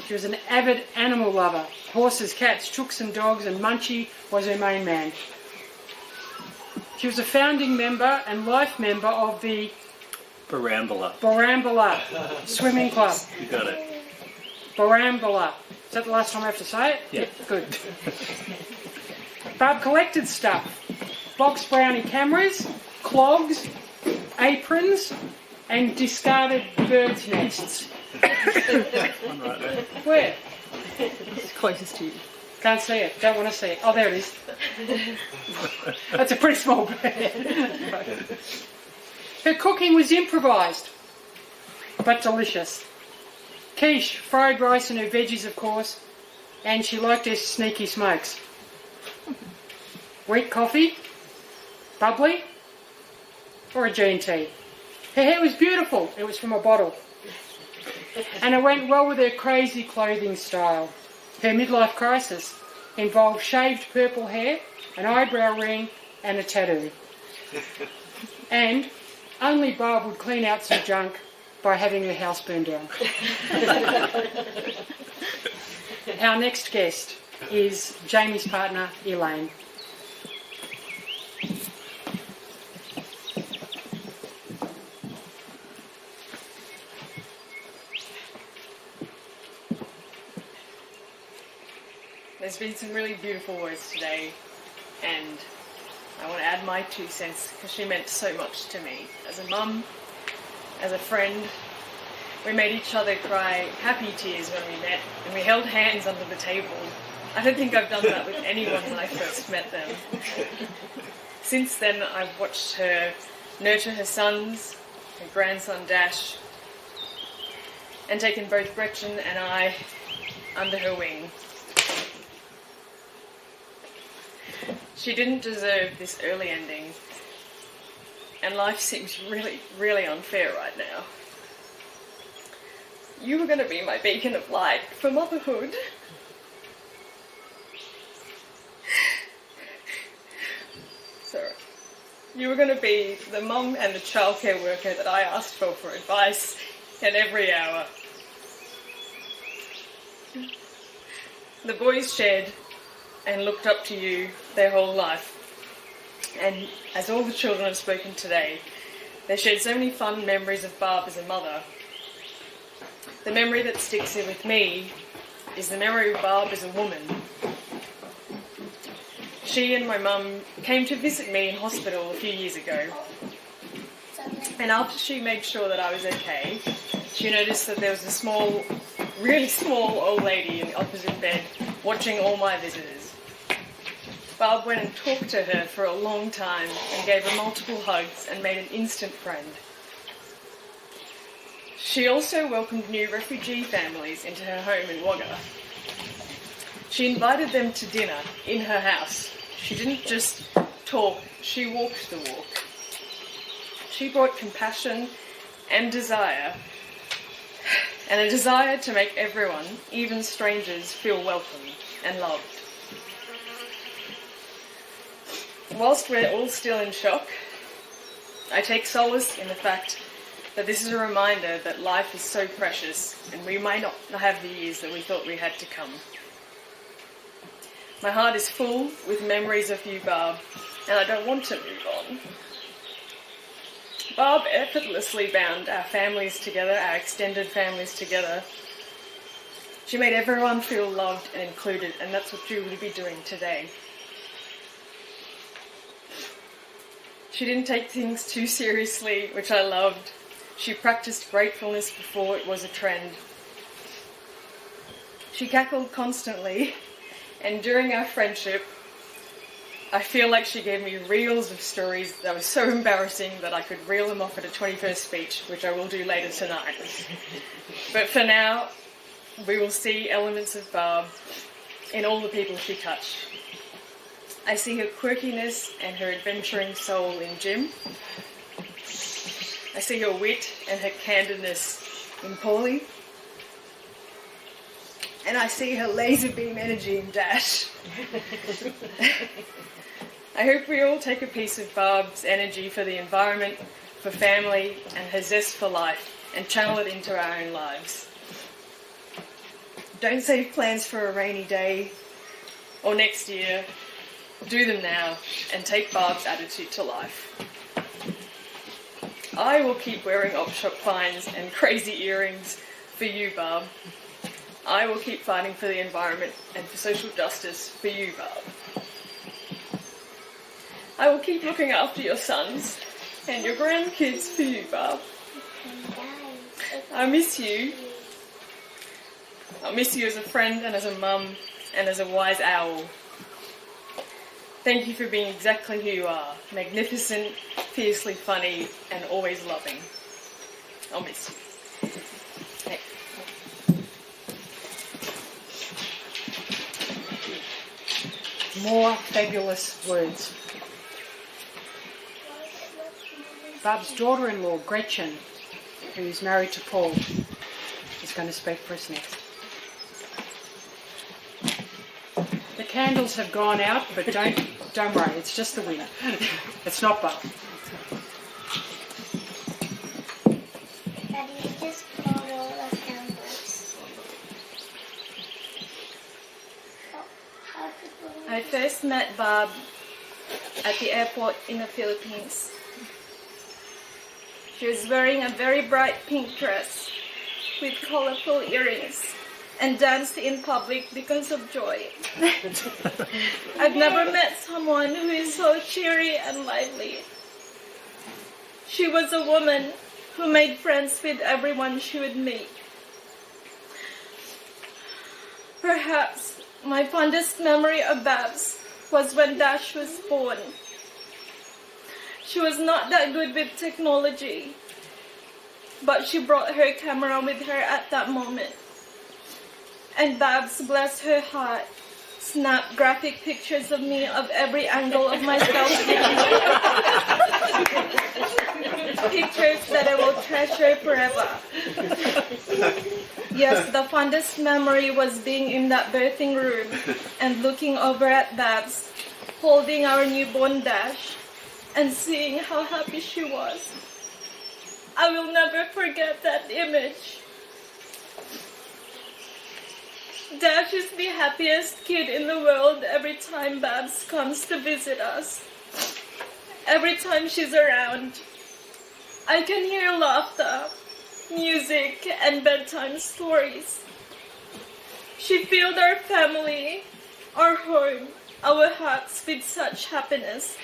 She was an avid animal lover. Horses, cats, chooks and dogs, and Munchie was her main man. She was a founding member and life member of the Barambula Swimming Club.
You got it.
Barambula. Is that the last time I have to say it?
Yeah.
Good. Barb collected stuff. Box brownie cameras, clogs, aprons, and discarded birds' nests.
One right there.
Where?
It's closest to you.
Can't see it. Don't want to see it. Oh, there it is. That's a pretty small bird. Her cooking was improvised, but delicious. Quiche, fried rice and her veggies, of course, and she liked her sneaky smokes. Wheat coffee, bubbly, or a G&T. Her hair was beautiful. It was from a bottle. And it went well with her crazy clothing style. Her midlife crisis involved shaved purple hair, an eyebrow ring, and a tattoo. And only Barb would clean out some junk by having her house burned down. Our next guest is Jamie's partner, Elaine.
There's been some really beautiful words today, and I want to add my 2 cents because she meant so much to me. As a mum, as a friend, we made each other cry happy tears when we met, and we held hands under the table. I don't think I've done that with anyone when I first met them. Since then, I've watched her nurture her sons, her grandson Dash, and taken both Gretchen and I under her wing. She didn't deserve this early ending, and life seems really, really unfair right now. You were going to be my beacon of light for motherhood. Sorry. You were going to be the mum and the childcare worker that I asked for advice at every hour. The boys shared and looked up to you their whole life. And as all the children have spoken today, they shared so many fun memories of Barb as a mother. The memory that sticks in with me is the memory of Barb as a woman. She and my mum came to visit me in hospital a few years ago. And after she made sure that I was okay, she noticed that there was a small, really small old lady in the opposite bed watching all my visitors. Barb went and talked to her for a long time and gave her multiple hugs and made an instant friend. She also welcomed new refugee families into her home in Wagga. She invited them to dinner in her house. She didn't just talk, she walked the walk. She brought compassion and desire, and a desire to make everyone, even strangers, feel welcome and loved. Whilst we're all still in shock, I take solace in the fact that this is a reminder that life is so precious and we may not have the years that we thought we had to come. My heart is full with memories of you, Barb, and I don't want to move on. Barb effortlessly bound our families together, our extended families together. She made everyone feel loved and included, and that's what you will be doing today. She didn't take things too seriously, which I loved. She practiced gratefulness before it was a trend. She cackled constantly, and during our friendship, I feel like she gave me reels of stories that were so embarrassing that I could reel them off at a 21st speech, which I will do later tonight. But for now, we will see elements of Barb in all the people she touched. I see her quirkiness and her adventuring soul in Jim. I see her wit and her candidness in Paulie. And I see her laser beam energy in Dash. I hope we all take a piece of Barb's energy for the environment, for family, and her zest for life, and channel it into our own lives. Don't save plans for a rainy day or next year. Do them now and take Barb's attitude to life. I will keep wearing op-shop fines and crazy earrings for you, Barb. I will keep fighting for the environment and for social justice for you, Barb. I will keep looking after your sons and your grandkids for you, Barb. I miss you. I miss you as a friend and as a mum and as a wise owl. Thank you for being exactly who you are. Magnificent, fiercely funny, and always loving. I'll miss you. Hey.
More fabulous words. Barb's daughter-in-law, Gretchen, who is married to Paul, is going to speak for us next. The candles have gone out, but don't worry, it's just the wind. It's not Barb.
Daddy, you just called all the candles. How did
I first met Barb at the airport in the Philippines. She was wearing a very bright pink dress with colorful earrings and danced in public because of joy. I've never met someone who is so cheery and lively. She was a woman who made friends with everyone she would meet. Perhaps my fondest memory of Babs was when Dash was born. She was not that good with technology, but she brought her camera with her at that moment. And Babs, bless her heart, snapped graphic pictures of me of every angle of myself. Pictures that I will treasure forever. Yes, the fondest memory was being in that birthing room and looking over at Babs, holding our newborn Dash, and seeing how happy she was. I will never forget that image. Dash is the happiest kid in the world every time Babs comes to visit us. Every time she's around, I can hear laughter, music, and bedtime stories. She filled our family, our home, our hearts with such happiness.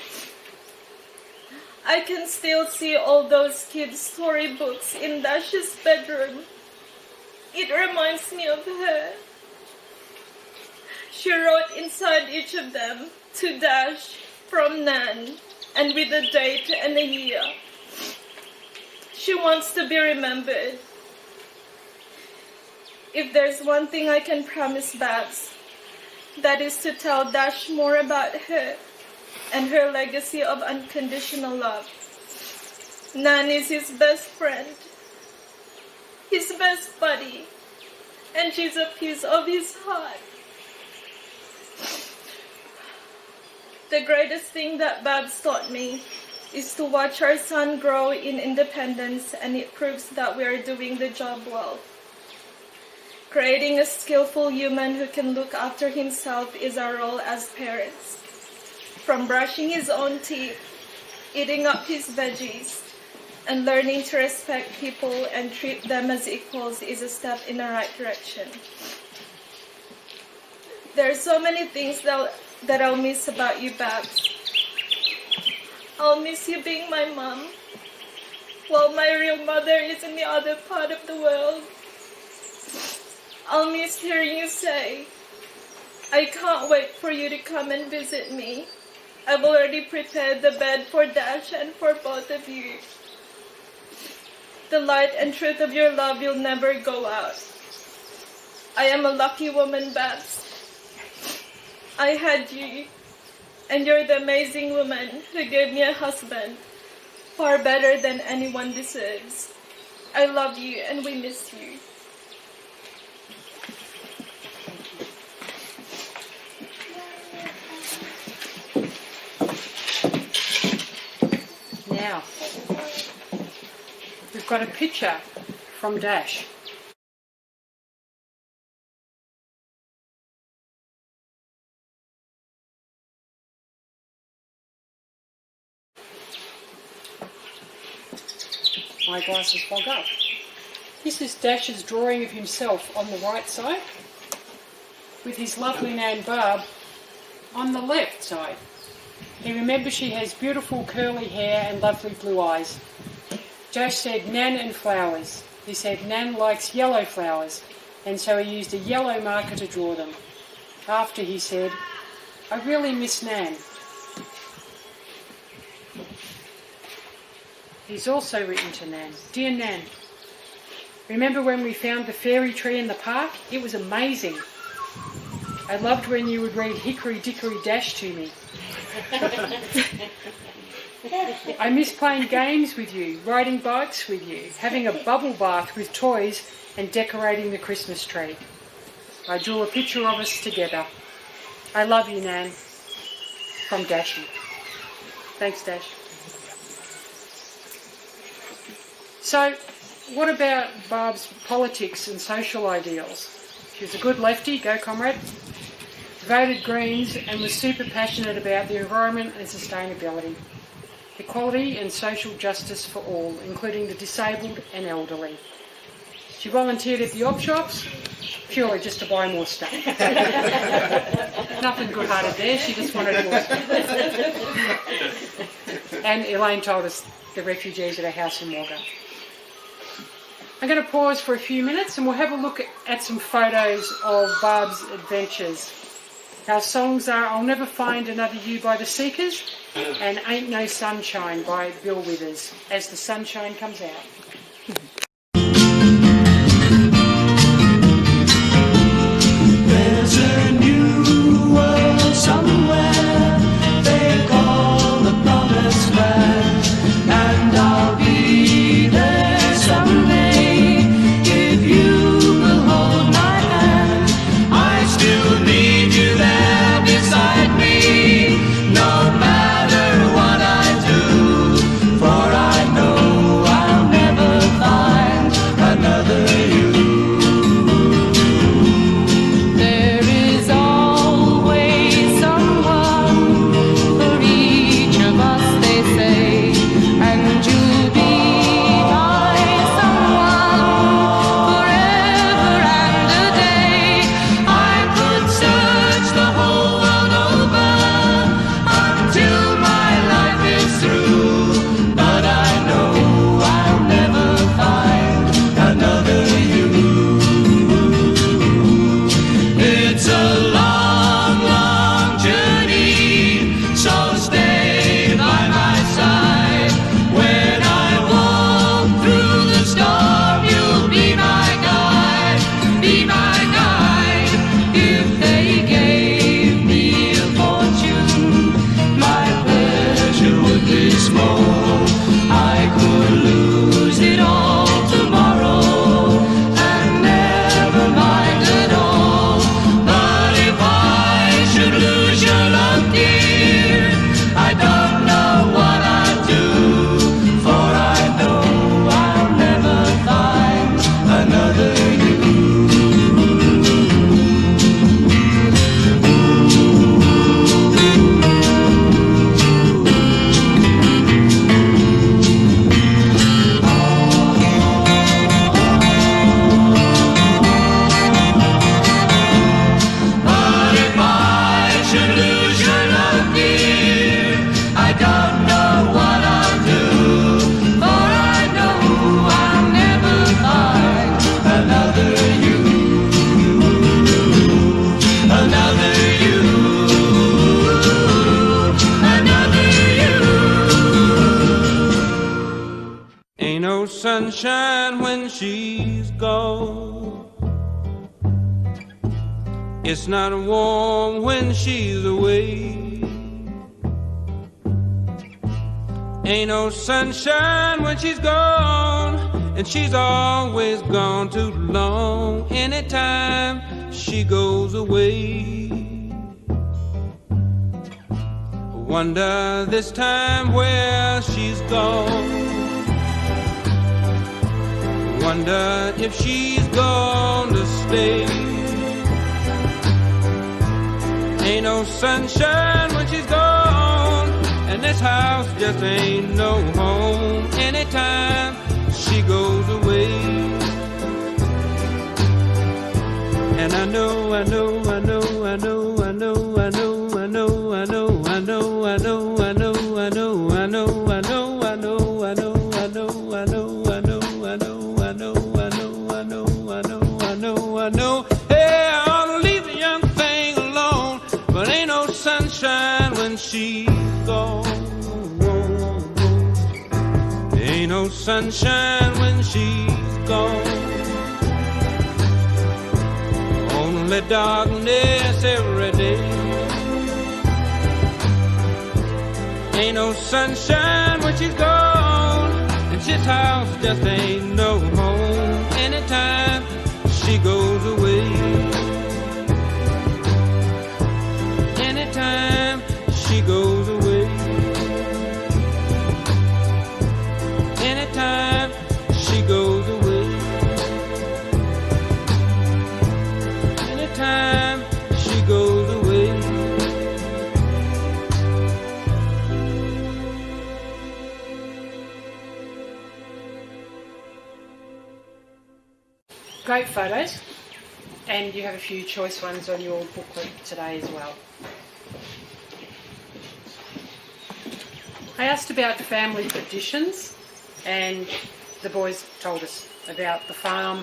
I can still see all those kids' storybooks in Dash's bedroom. It reminds me of her. She wrote inside each of them, to Dash, from Nan, and with a date and a year. She wants to be remembered. If there's one thing I can promise Babs, that is to tell Dash more about her and her legacy of unconditional love. Nan is his best friend, his best buddy, and she's a piece of his heart. The greatest thing that Babs taught me is to watch our son grow in independence, and it proves that we are doing the job well. Creating a skillful human who can look after himself is our role as parents. From brushing his own teeth, eating up his veggies, and learning to respect people and treat them as equals is a step in the right direction. There are so many things that I'll miss about you, Babs. I'll miss you being my mom, while my real mother is in the other part of the world. I'll miss hearing you say, "I can't wait for you to come and visit me. I've already prepared the bed for Dash and for both of you." The light and truth of your love will never go out. I am a lucky woman, Babs. I had you, and you're the amazing woman who gave me a husband far better than anyone deserves. I love you and we miss you.
Now, we've got a picture from Dash. My glasses fog up. This is Dash's drawing of himself on the right side, with his lovely Nan Barb on the left side. He remembers she has beautiful curly hair and lovely blue eyes. Joe said Nan and flowers. He said Nan likes yellow flowers, and so he used a yellow marker to draw them. After he said, I really miss Nan. He's also written to Nan. Dear Nan, remember when we found the fairy tree in the park? It was amazing. I loved when you would read Hickory Dickory Dash to me. I miss playing games with you, riding bikes with you, having a bubble bath with toys and decorating the Christmas tree. I drew a picture of us together. I love you, Nan. From Dashy. Thanks, Dash. So, what about Barb's politics and social ideals? She was a good lefty, go comrade, voted Greens and was super passionate about the environment and sustainability, equality and social justice for all, including the disabled and elderly. She volunteered at the op shops, purely just to buy more stuff. Nothing good-hearted there, she just wanted more stuff. And Elaine told us the refugees at her house in Wagga. I'm going to pause for a few minutes and we'll have a look at some photos of Barb's adventures. Our songs are I'll Never Find Another You by the Seekers and Ain't No Sunshine by Bill Withers, as the sunshine comes out.
There's a new world somewhere they call the promised land, and I'll be there someday if you will hold my hand. I still need you there beside me, no matter what I do, for I know I'll never find another you.
Sunshine when she's gone. It's not warm when she's away. Ain't no sunshine when she's gone, and she's always gone too long. Anytime she goes away, wonder this time where she's gone. Wonder if she's gonna stay. Ain't no sunshine when she's gone, and this house just ain't no home. Anytime she goes away. And I know, I know, I know, I know, I know, I know, I know, I know, I know, I know. sunshine when she's gone. Only darkness every day. Ain't no sunshine when she's gone, and this house just ain't no home anytime she goes away. Anytime she goes away. Anytime she goes away. Anytime she goes away.
Great photos, and you have a few choice ones on your booklet today as well. I asked about family traditions, and the boys told us about the farm,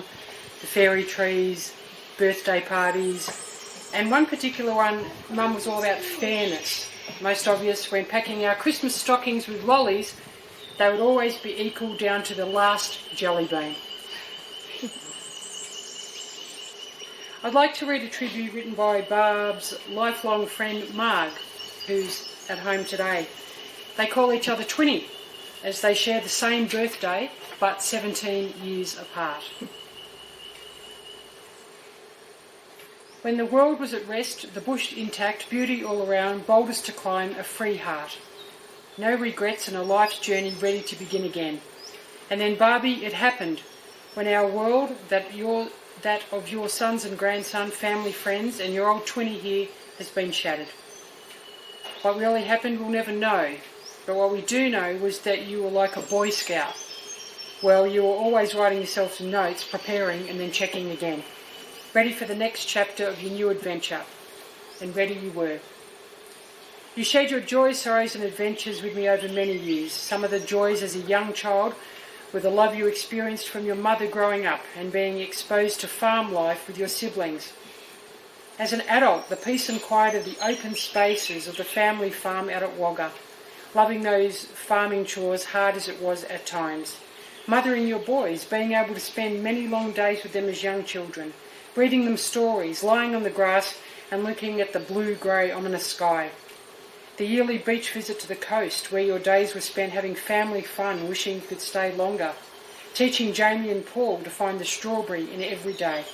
the fairy trees, birthday parties, and one particular one, Mum was all about fairness. Most obvious, when packing our Christmas stockings with lollies, they would always be equal down to the last jelly bean. I'd like to read a tribute written by Barb's lifelong friend Marg, who's at home today. They call each other Twinny, as they share the same birthday, but 17 years apart. When the world was at rest, the bush intact, beauty all around, boulders to climb, a free heart. No regrets and a life's journey ready to begin again. And then, Barbie, it happened. When our world, that of your sons and grandson, family, friends, and your old Twinny here has been shattered. What really happened we'll never know, but what we do know was that you were like a Boy Scout. Well, you were always writing yourself some notes, preparing and then checking again. Ready for the next chapter of your new adventure. And ready you were. You shared your joys, sorrows and adventures with me over many years. Some of the joys as a young child with the love you experienced from your mother growing up and being exposed to farm life with your siblings. As an adult, the peace and quiet of the open spaces of the family farm out at Wagga, loving those farming chores hard as it was at times. Mothering your boys, being able to spend many long days with them as young children, reading them stories, lying on the grass and looking at the blue-grey ominous sky. The yearly beach visit to the coast, where your days were spent having family fun, wishing you could stay longer. Teaching Jamie and Paul to find the strawberry in every day.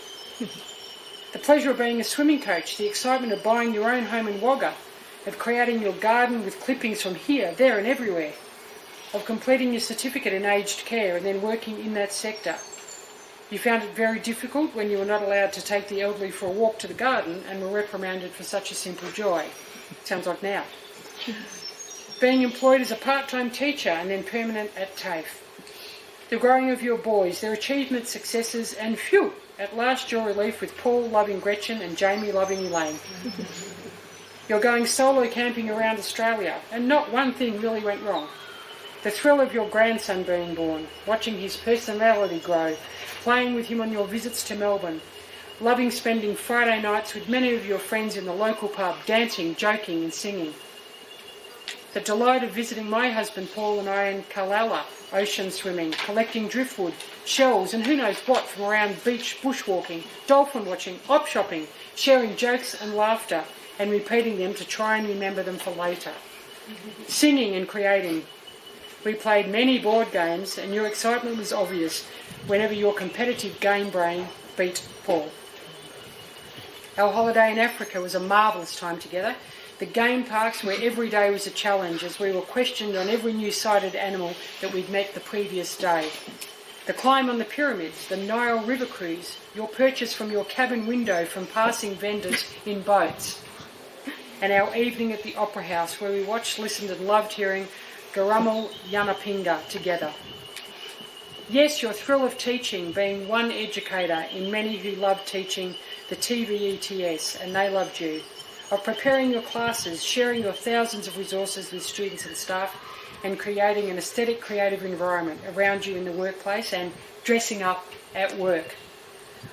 The pleasure of being a swimming coach, the excitement of buying your own home in Wagga, of creating your garden with clippings from here, there and everywhere, of completing your certificate in aged care and then working in that sector. You found it very difficult when you were not allowed to take the elderly for a walk to the garden and were reprimanded for such a simple joy. Sounds like now. Being employed as a part-time teacher and then permanent at TAFE. The growing of your boys, their achievements, successes, and phew, at last your relief with Paul loving Gretchen and Jamie loving Elaine. You're going solo camping around Australia, and not one thing really went wrong. The thrill of your grandson being born, watching his personality grow, playing with him on your visits to Melbourne, loving spending Friday nights with many of your friends in the local pub, dancing, joking and singing. The delight of visiting my husband Paul and I in Kalala, ocean swimming, collecting driftwood, shells and who knows what from around beach bushwalking, dolphin watching, op shopping, sharing jokes and laughter and repeating them to try and remember them for later. Singing and creating. We played many board games and your excitement was obvious whenever your competitive game brain beat Paul. Our holiday in Africa was a marvellous time together. The game parks where every day was a challenge as we were questioned on every new sighted animal that we'd met the previous day. The climb on the pyramids, the Nile River cruise, your purchase from your cabin window from passing vendors in boats, and our evening at the Opera House where we watched, listened and loved hearing Garamal Yanapinga together. Yes, your thrill of teaching, being one educator in many who loved teaching the TVETS and they loved you. Of preparing your classes, sharing your thousands of resources with students and staff and creating an aesthetic, creative environment around you in the workplace and dressing up at work.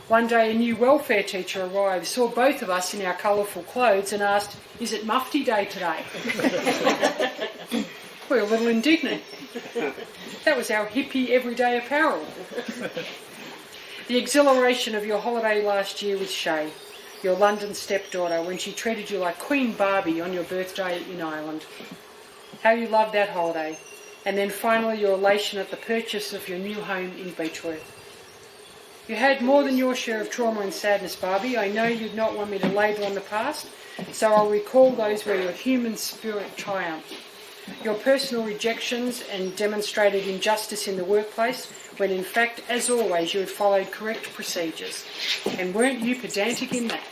One day a new welfare teacher arrived, saw both of us in our colourful clothes and asked, "Is it Mufti Day today?" We're a little indignant. That was our hippie everyday apparel. The exhilaration of your holiday last year with Shay, your London stepdaughter, when she treated you like Queen Barbie on your birthday in Ireland. How you loved that holiday. And then finally your elation at the purchase of your new home in Beechworth. You had more than your share of trauma and sadness, Barbie. I know you'd not want me to label on the past, so I'll recall those where your human spirit triumphed. Your personal rejections and demonstrated injustice in the workplace, when in fact, as always, you had followed correct procedures. And weren't you pedantic in that?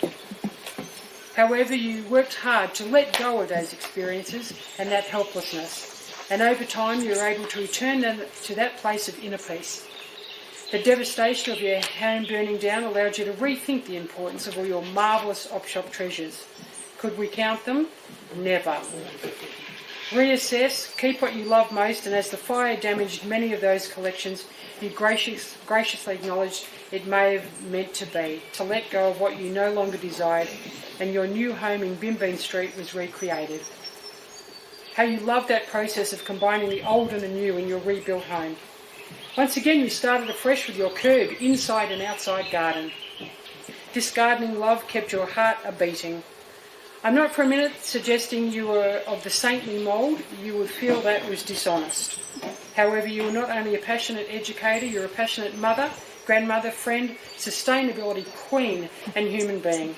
However, you worked hard to let go of those experiences and that helplessness. And over time, you were able to return them to that place of inner peace. The devastation of your home burning down allowed you to rethink the importance of all your marvellous op-shop treasures. Could we count them? Never. Reassess, keep what you love most, and as the fire damaged many of those collections, you graciously acknowledged it may have meant to be, to let go of what you no longer desired, and your new home in Bimbeen Street was recreated. How you loved that process of combining the old and the new in your rebuilt home. Once again, you started afresh with your curb, inside and outside garden. This gardening love kept your heart a-beating. I'm not for a minute suggesting you were of the saintly mould. You would feel that was dishonest. However, you were not only a passionate educator, you're a passionate mother, grandmother, friend, sustainability queen and human being.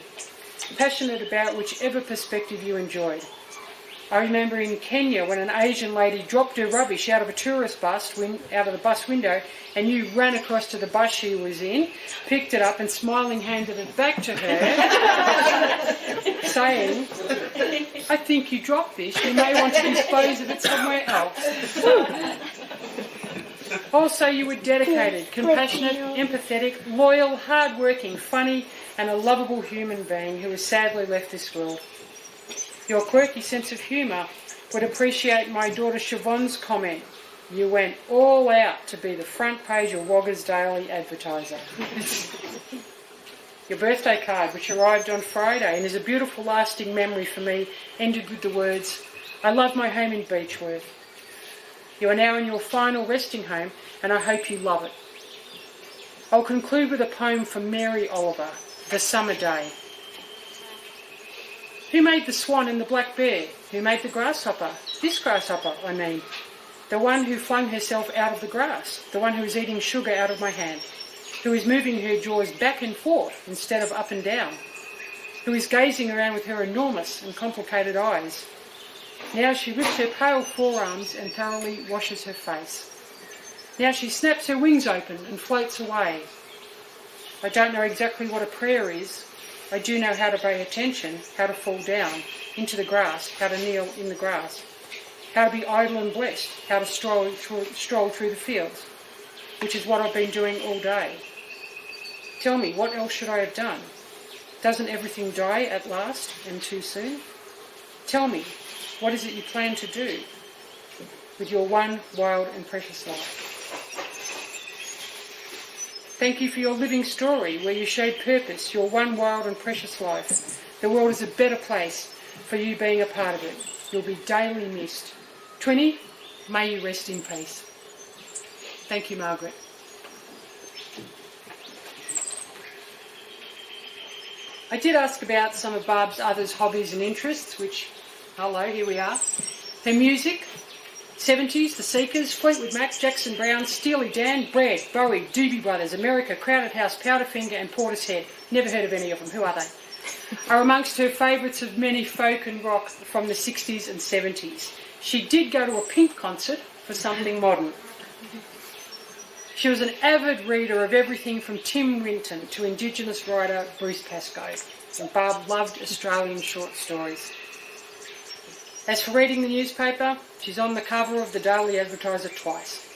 Passionate about whichever perspective you enjoyed. I remember in Kenya when an Asian lady dropped her rubbish out of a tourist bus, out of the bus window, and you ran across to the bus she was in, picked it up and smilingly handed it back to her, saying, I think you dropped this, you may want to dispose of it somewhere else. Also, you were dedicated, compassionate, empathetic, loyal, hard-working, funny, and a lovable human being who has sadly left this world. Your quirky sense of humour would appreciate my daughter Siobhan's comment. You went all out to be the front page of Wagga's Daily Advertiser. Your birthday card, which arrived on Friday and is a beautiful lasting memory for me, ended with the words, I love my home in Beechworth. You are now in your final resting home and I hope you love it. I'll conclude with a poem from Mary Oliver, The Summer Day. Who made the swan and the black bear? Who made the grasshopper? This grasshopper, I mean. The one who flung herself out of the grass. The one who is eating sugar out of my hand. Who is moving her jaws back and forth instead of up and down. Who is gazing around with her enormous and complicated eyes. Now she lifts her pale forearms and thoroughly washes her face. Now she snaps her wings open and floats away. I don't know exactly what a prayer is. I do know how to pay attention, how to fall down into the grass, how to kneel in the grass, how to be idle and blessed, how to stroll through the fields, which is what I've been doing all day. Tell me, what else should I have done? Doesn't everything die at last and too soon? Tell me, what is it you plan to do with your one wild and precious life? Thank you for your living story where you showed purpose, your one wild and precious life. The world is a better place for you being a part of it. You'll be daily missed. Twinny, may you rest in peace. Thank you, Margaret. I did ask about some of Barb's others' hobbies and interests, which, hello, here we are. Her music, 70s, The Seekers, Fleetwood Mac, Jackson Brown, Steely Dan, Brad, Bowie, Doobie Brothers, America, Crowded House, Powderfinger and Portishead. Never heard of any of them. Who are they? Are amongst her favourites of many folk and rock from the 60s and 70s. She did go to a Pink concert for something modern. She was an avid reader of everything from Tim Winton to Indigenous writer Bruce Pascoe. And Barb loved Australian short stories. As for reading the newspaper, she's on the cover of the Daily Advertiser twice.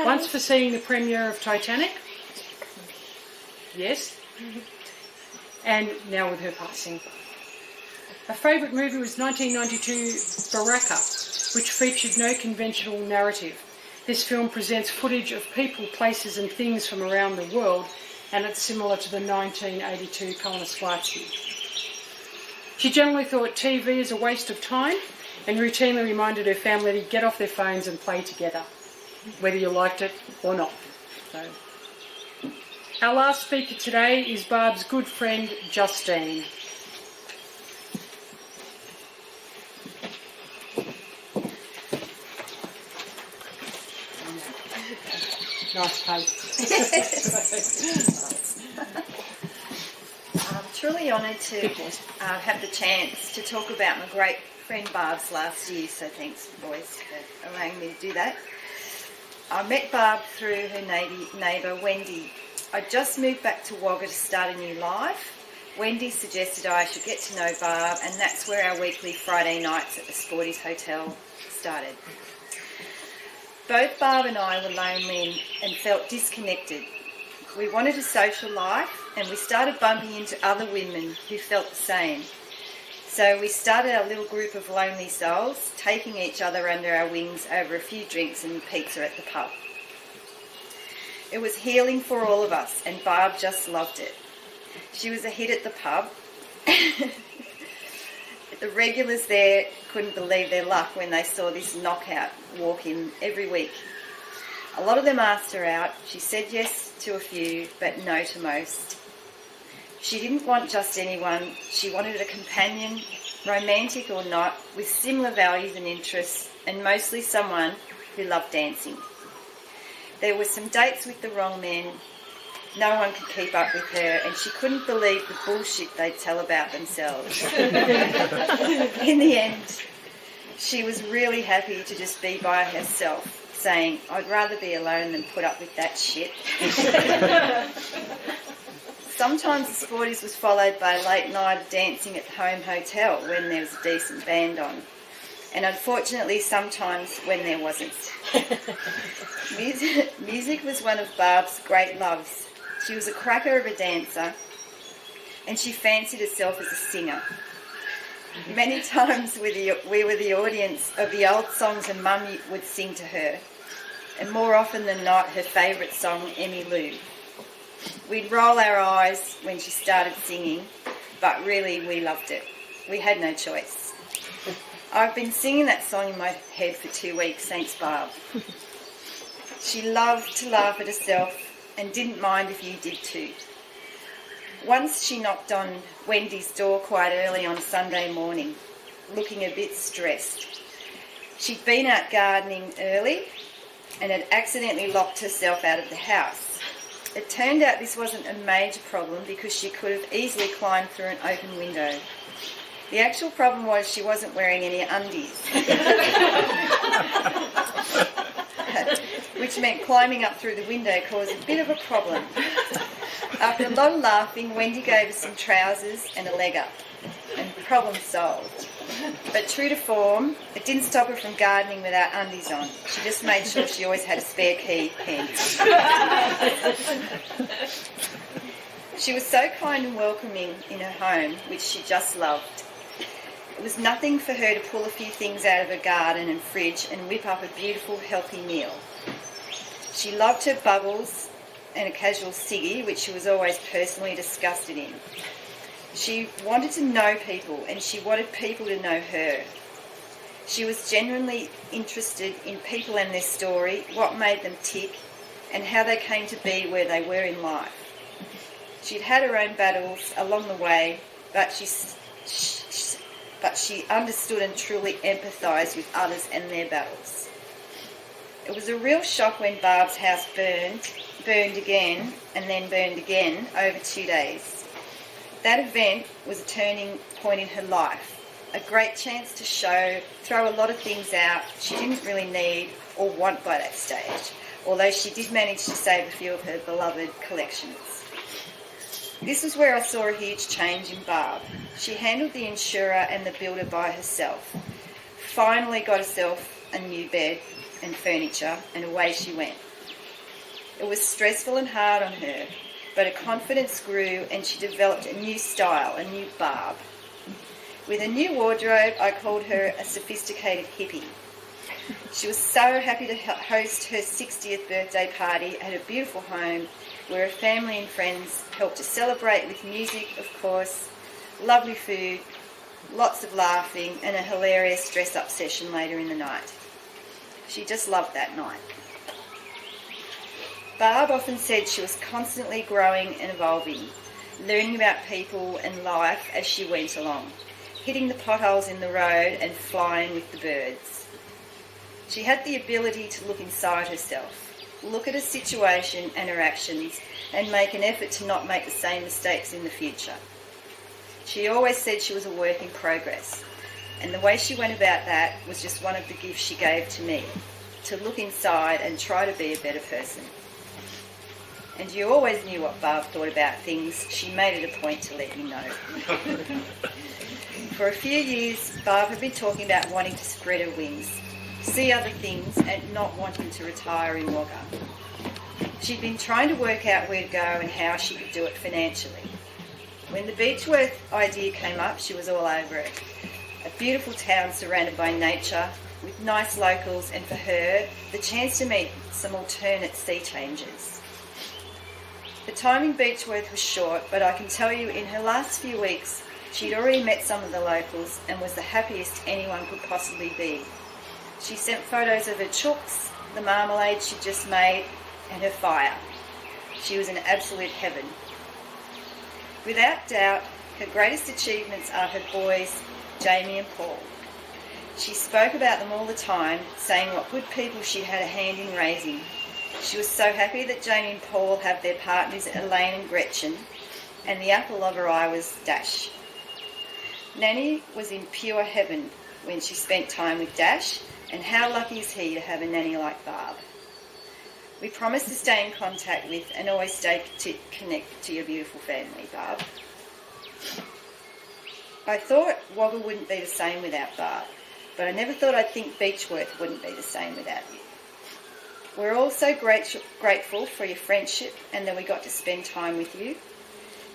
Once for seeing the premiere of Titanic. Yes. And now with her passing. Her favourite movie was 1992 Baraka, which featured no conventional narrative. This film presents footage of people, places and things from around the world, and it's similar to the 1982 Colonoscopy. She generally thought TV is a waste of time and routinely reminded her family to get off their phones and play together, whether you liked it or not. So, our last speaker today is Barb's good friend, Justine. Nice pace.
I'm truly honoured to have the chance to talk about my great friend Barb's last year, so thanks boys for allowing me to do that. I met Barb through her neighbour Wendy. I just moved back to Wagga to start a new life. Wendy suggested I should get to know Barb, and that's where our weekly Friday nights at the Sporties Hotel started. Both Barb and I were lonely and felt disconnected. We wanted a social life, and we started bumping into other women who felt the same. So we started our little group of lonely souls, taking each other under our wings over a few drinks and pizza at the pub. It was healing for all of us, and Barb just loved it. She was a hit at the pub. The regulars there couldn't believe their luck when they saw this knockout walk in every week. A lot of them asked her out. She said yes to a few, but no to most. She didn't want just anyone. She wanted a companion, romantic or not, with similar values and interests, and mostly someone who loved dancing. There were some dates with the wrong men. No one could keep up with her, and she couldn't believe the bullshit they'd tell about themselves. In the end, she was really happy to just be by herself, saying, "I'd rather be alone than put up with that shit." Sometimes the Sporties was followed by a late night of dancing at the home hotel when there was a decent band on. And unfortunately, sometimes when there wasn't. Music was one of Barb's great loves. She was a cracker of a dancer, and she fancied herself as a singer. Many times we were the audience of the old songs and Mum would sing to her, and more often than not, her favourite song, Emmy Lou. We'd roll our eyes when she started singing, but really we loved it. We had no choice. I've been singing that song in my head for 2 weeks, thanks Barb. She loved to laugh at herself and didn't mind if you did too. Once she knocked on Wendy's door quite early on Sunday morning, looking a bit stressed. She'd been out gardening early and had accidentally locked herself out of the house. It turned out this wasn't a major problem because she could have easily climbed through an open window. The actual problem was she wasn't wearing any undies, which meant climbing up through the window caused a bit of a problem. After a lot of laughing, Wendy gave her some trousers and a leg up, and problem solved. But true to form, it didn't stop her from gardening without undies on. She just made sure she always had a spare key handy. She was so kind and welcoming in her home, which she just loved. It was nothing for her to pull a few things out of her garden and fridge and whip up a beautiful, healthy meal. She loved her bubbles and a casual ciggy, which she was always personally disgusted in. She wanted to know people, and she wanted people to know her. She was genuinely interested in people and their story, what made them tick, and how they came to be where they were in life. She'd had her own battles along the way, but she understood and truly empathised with others and their battles. It was a real shock when Barb's house burned again, and then burned again over 2 days. That event was a turning point in her life, a great chance to throw a lot of things out she didn't really need or want by that stage, although she did manage to save a few of her beloved collections. This is where I saw a huge change in Barb. She handled the insurer and the builder by herself, finally got herself a new bed and furniture, and away she went. It was stressful and hard on her, but her confidence grew and she developed a new style, a new Barb. With a new wardrobe, I called her a sophisticated hippie. She was so happy to host her 60th birthday party at her beautiful home, where her family and friends helped to celebrate with music, of course, lovely food, lots of laughing, and a hilarious dress-up session later in the night. She just loved that night. Barb often said she was constantly growing and evolving, learning about people and life as she went along, hitting the potholes in the road and flying with the birds. She had the ability to look inside herself, look at a situation and her actions, and make an effort to not make the same mistakes in the future. She always said she was a work in progress, and the way she went about that was just one of the gifts she gave to me, to look inside and try to be a better person. And you always knew what Barb thought about things. She made it a point to let you know. For a few years, Barb had been talking about wanting to spread her wings, see other things, and not wanting to retire in Wagga. She'd been trying to work out where to go and how she could do it financially. When the Beechworth idea came up, she was all over it. A beautiful town surrounded by nature, with nice locals, and for her, the chance to meet some alternate sea changers. The time in Beechworth was short, but I can tell you in her last few weeks, she'd already met some of the locals and was the happiest anyone could possibly be. She sent photos of her chooks, the marmalade she'd just made, and her fire. She was in absolute heaven. Without doubt, her greatest achievements are her boys, Jamie and Paul. She spoke about them all the time, saying what good people she'd had a hand in raising. She was so happy that Jamie and Paul have their partners Elaine and Gretchen, and the apple of her eye was Dash. Nanny was in pure heaven when she spent time with Dash, and how lucky is he to have a nanny like Barb. We promise to stay in contact with and always stay connected to your beautiful family, Barb. I thought Wagga wouldn't be the same without Barb, but I never thought I'd think Beechworth wouldn't be the same without you. We're all so grateful for your friendship and that we got to spend time with you.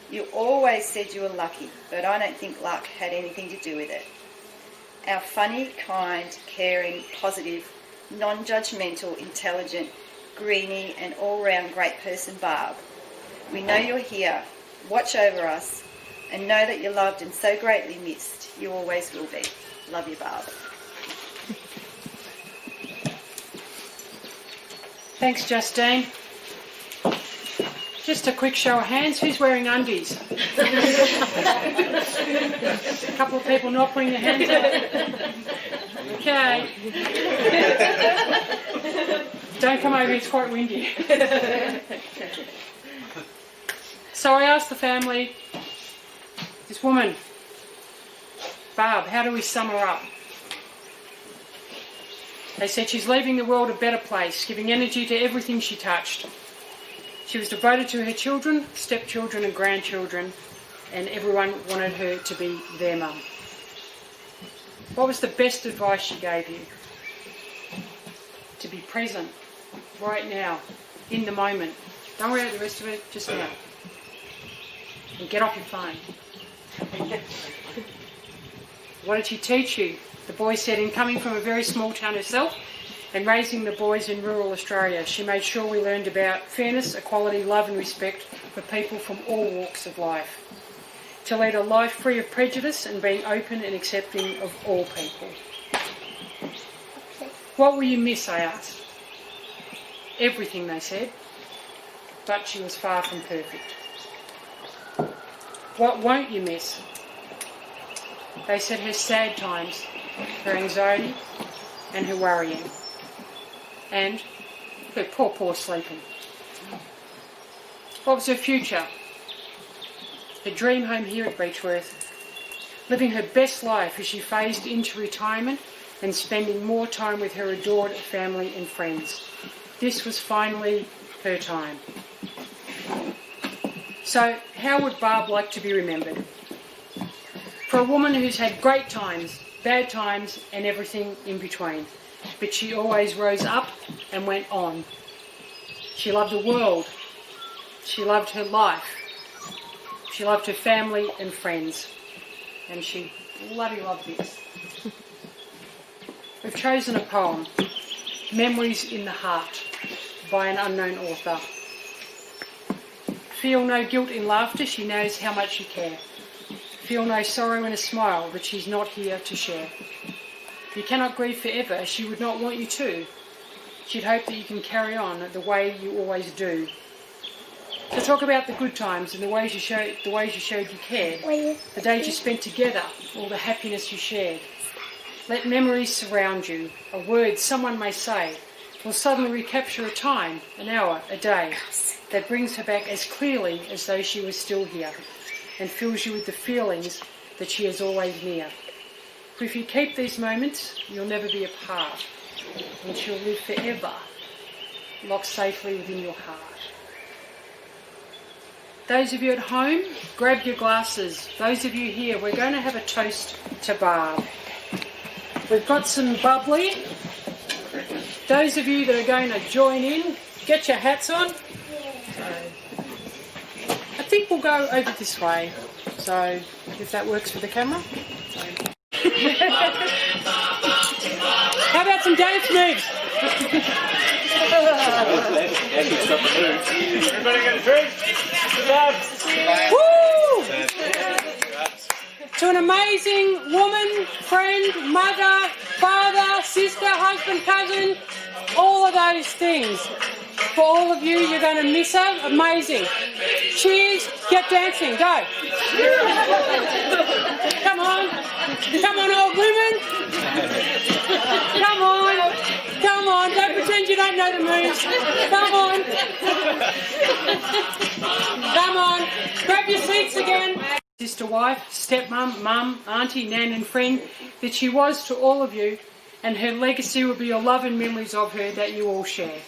You always said you were lucky, but I don't think luck had anything to do with it. Our funny, kind, caring, positive, non-judgmental, intelligent, greenie and all-round great person Barb. We know you're here, watch over us, and know that you're loved and so greatly missed. You always will be. Love you, Barb.
Thanks, Justine. Just a quick show of hands. Who's wearing undies? A couple of people not putting their hands up. Okay. Don't come over, it's quite windy. So I asked the family, this woman, Barb, how do we sum her up? They said she's leaving the world a better place, giving energy to everything she touched. She was devoted to her children, stepchildren and grandchildren, and everyone wanted her to be their mum. What was the best advice she gave you? To be present, right now, in the moment. Don't worry about the rest of it, just now. And get off your phone. What did she teach you? The boy said, in coming from a very small town herself and raising the boys in rural Australia, she made sure we learned about fairness, equality, love and respect for people from all walks of life. To lead a life free of prejudice and being open and accepting of all people. What will you miss, I asked. Everything, they said, but she was far from perfect. What won't you miss? They said her sad times, her anxiety and her worrying, and her poor sleeping. What was her future? Her dream home here at Beechworth, living her best life as she phased into retirement and spending more time with her adored family and friends. This was finally her time. So how would Barb like to be remembered? For a woman who's had great times, bad times and everything in between, but she always rose up and went on. She loved the world. She loved her life. She loved her family and friends. And she bloody loved this. We've chosen a poem, Memories in the Heart, by an unknown author. Feel no guilt in laughter, she knows how much you care. feel no sorrow in a smile that she's not here to share. You cannot grieve forever, as she would not want you to. She'd hope that you can carry on the way you always do. So talk about the good times and the ways you showed you cared, the days you spent together, all the happiness you shared. Let memories surround you. A word someone may say will suddenly recapture a time, an hour, a day that brings her back as clearly as though she was still here and fills you with the feelings that she is always near. For if you keep these moments, you'll never be apart, and she'll live forever, locked safely within your heart. Those of you at home, grab your glasses. Those of you here, we're going to have a toast to Barb. We've got some bubbly. Those of you that are going to join in, get your hats on. I think we'll go over this way, so if that works for the camera. How about some dance moves?
Everybody got a drink?
Woo! To an amazing woman, friend, mother, father, sister, husband, cousin, all of those things. For all of you, you're going to miss her. Amazing. Cheers. Get dancing. Go. Come on. Come on, old women. Come on. Come on. Don't pretend you don't know the moves. Come on. Come on. Grab your seats again. Sister, wife, stepmum, mum, auntie, nan and friend that she was to all of you, and her legacy will be your love and memories of her that you all share.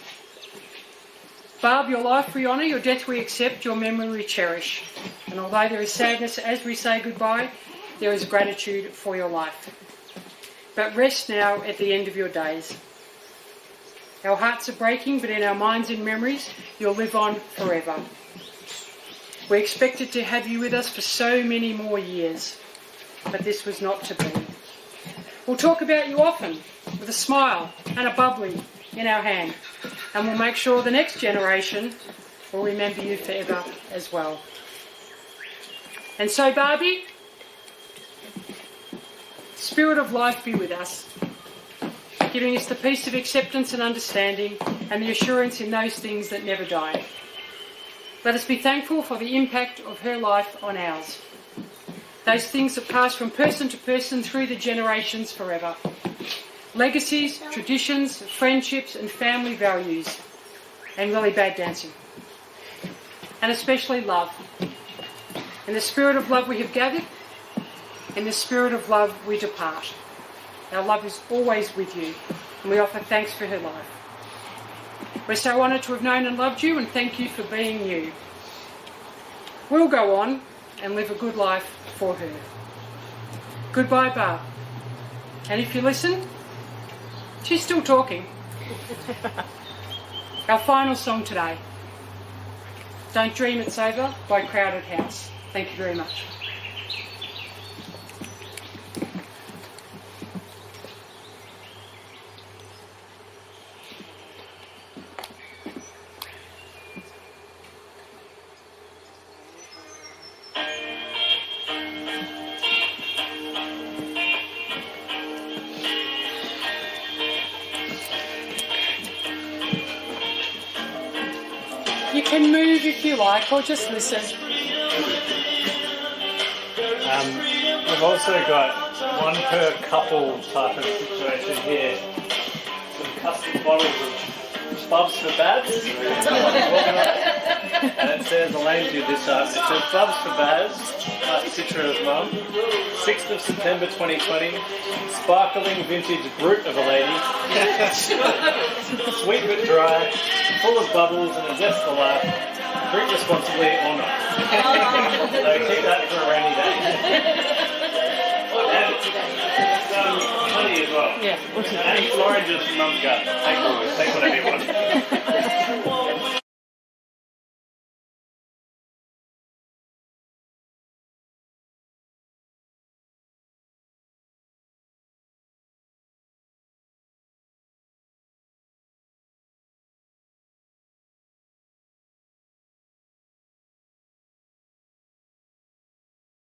Barb, your life we honour, your death we accept, your memory we cherish. And although there is sadness as we say goodbye, there is gratitude for your life. But rest now at the end of your days. Our hearts are breaking, but in our minds and memories, you'll live on forever. We expected to have you with us for so many more years, but this was not to be. We'll talk about you often, with a smile and a bubbly in our hand, and we'll make sure the next generation will remember you forever as well. And so, Barbie, Spirit of life be with us, giving us the peace of acceptance and understanding and the assurance in those things that never die. Let us be thankful for the impact of her life on ours. Those things that pass from person to person through the generations forever. Legacies, traditions, friendships and family values. And really bad dancing. And especially love. In the spirit of love we have gathered. In the spirit of love we depart. Our love is always with you. And we offer thanks for her life. We're so honoured to have known and loved you, and thank you for being you. We'll go on and live a good life for her. Goodbye, Barb. And if you listen, she's still talking. Our final song today, Don't Dream It's Over by Crowded House. Thank you very much. You can move if you like, or just listen.
We've also got one per couple type of situation here. Some custom bottles of Bubs for Babs. And it says, Elaine did this up. It says Bubs for Babs, nice picture of Mum. 6th of September 2020. Sparkling vintage brute of a lady. Sweet but dry, full of bubbles and a zest for life. Drink responsibly or not. So keep that for a rainy day. And it's honey as well.
Yeah.
And oranges from Mum's garden. Take whatever you want.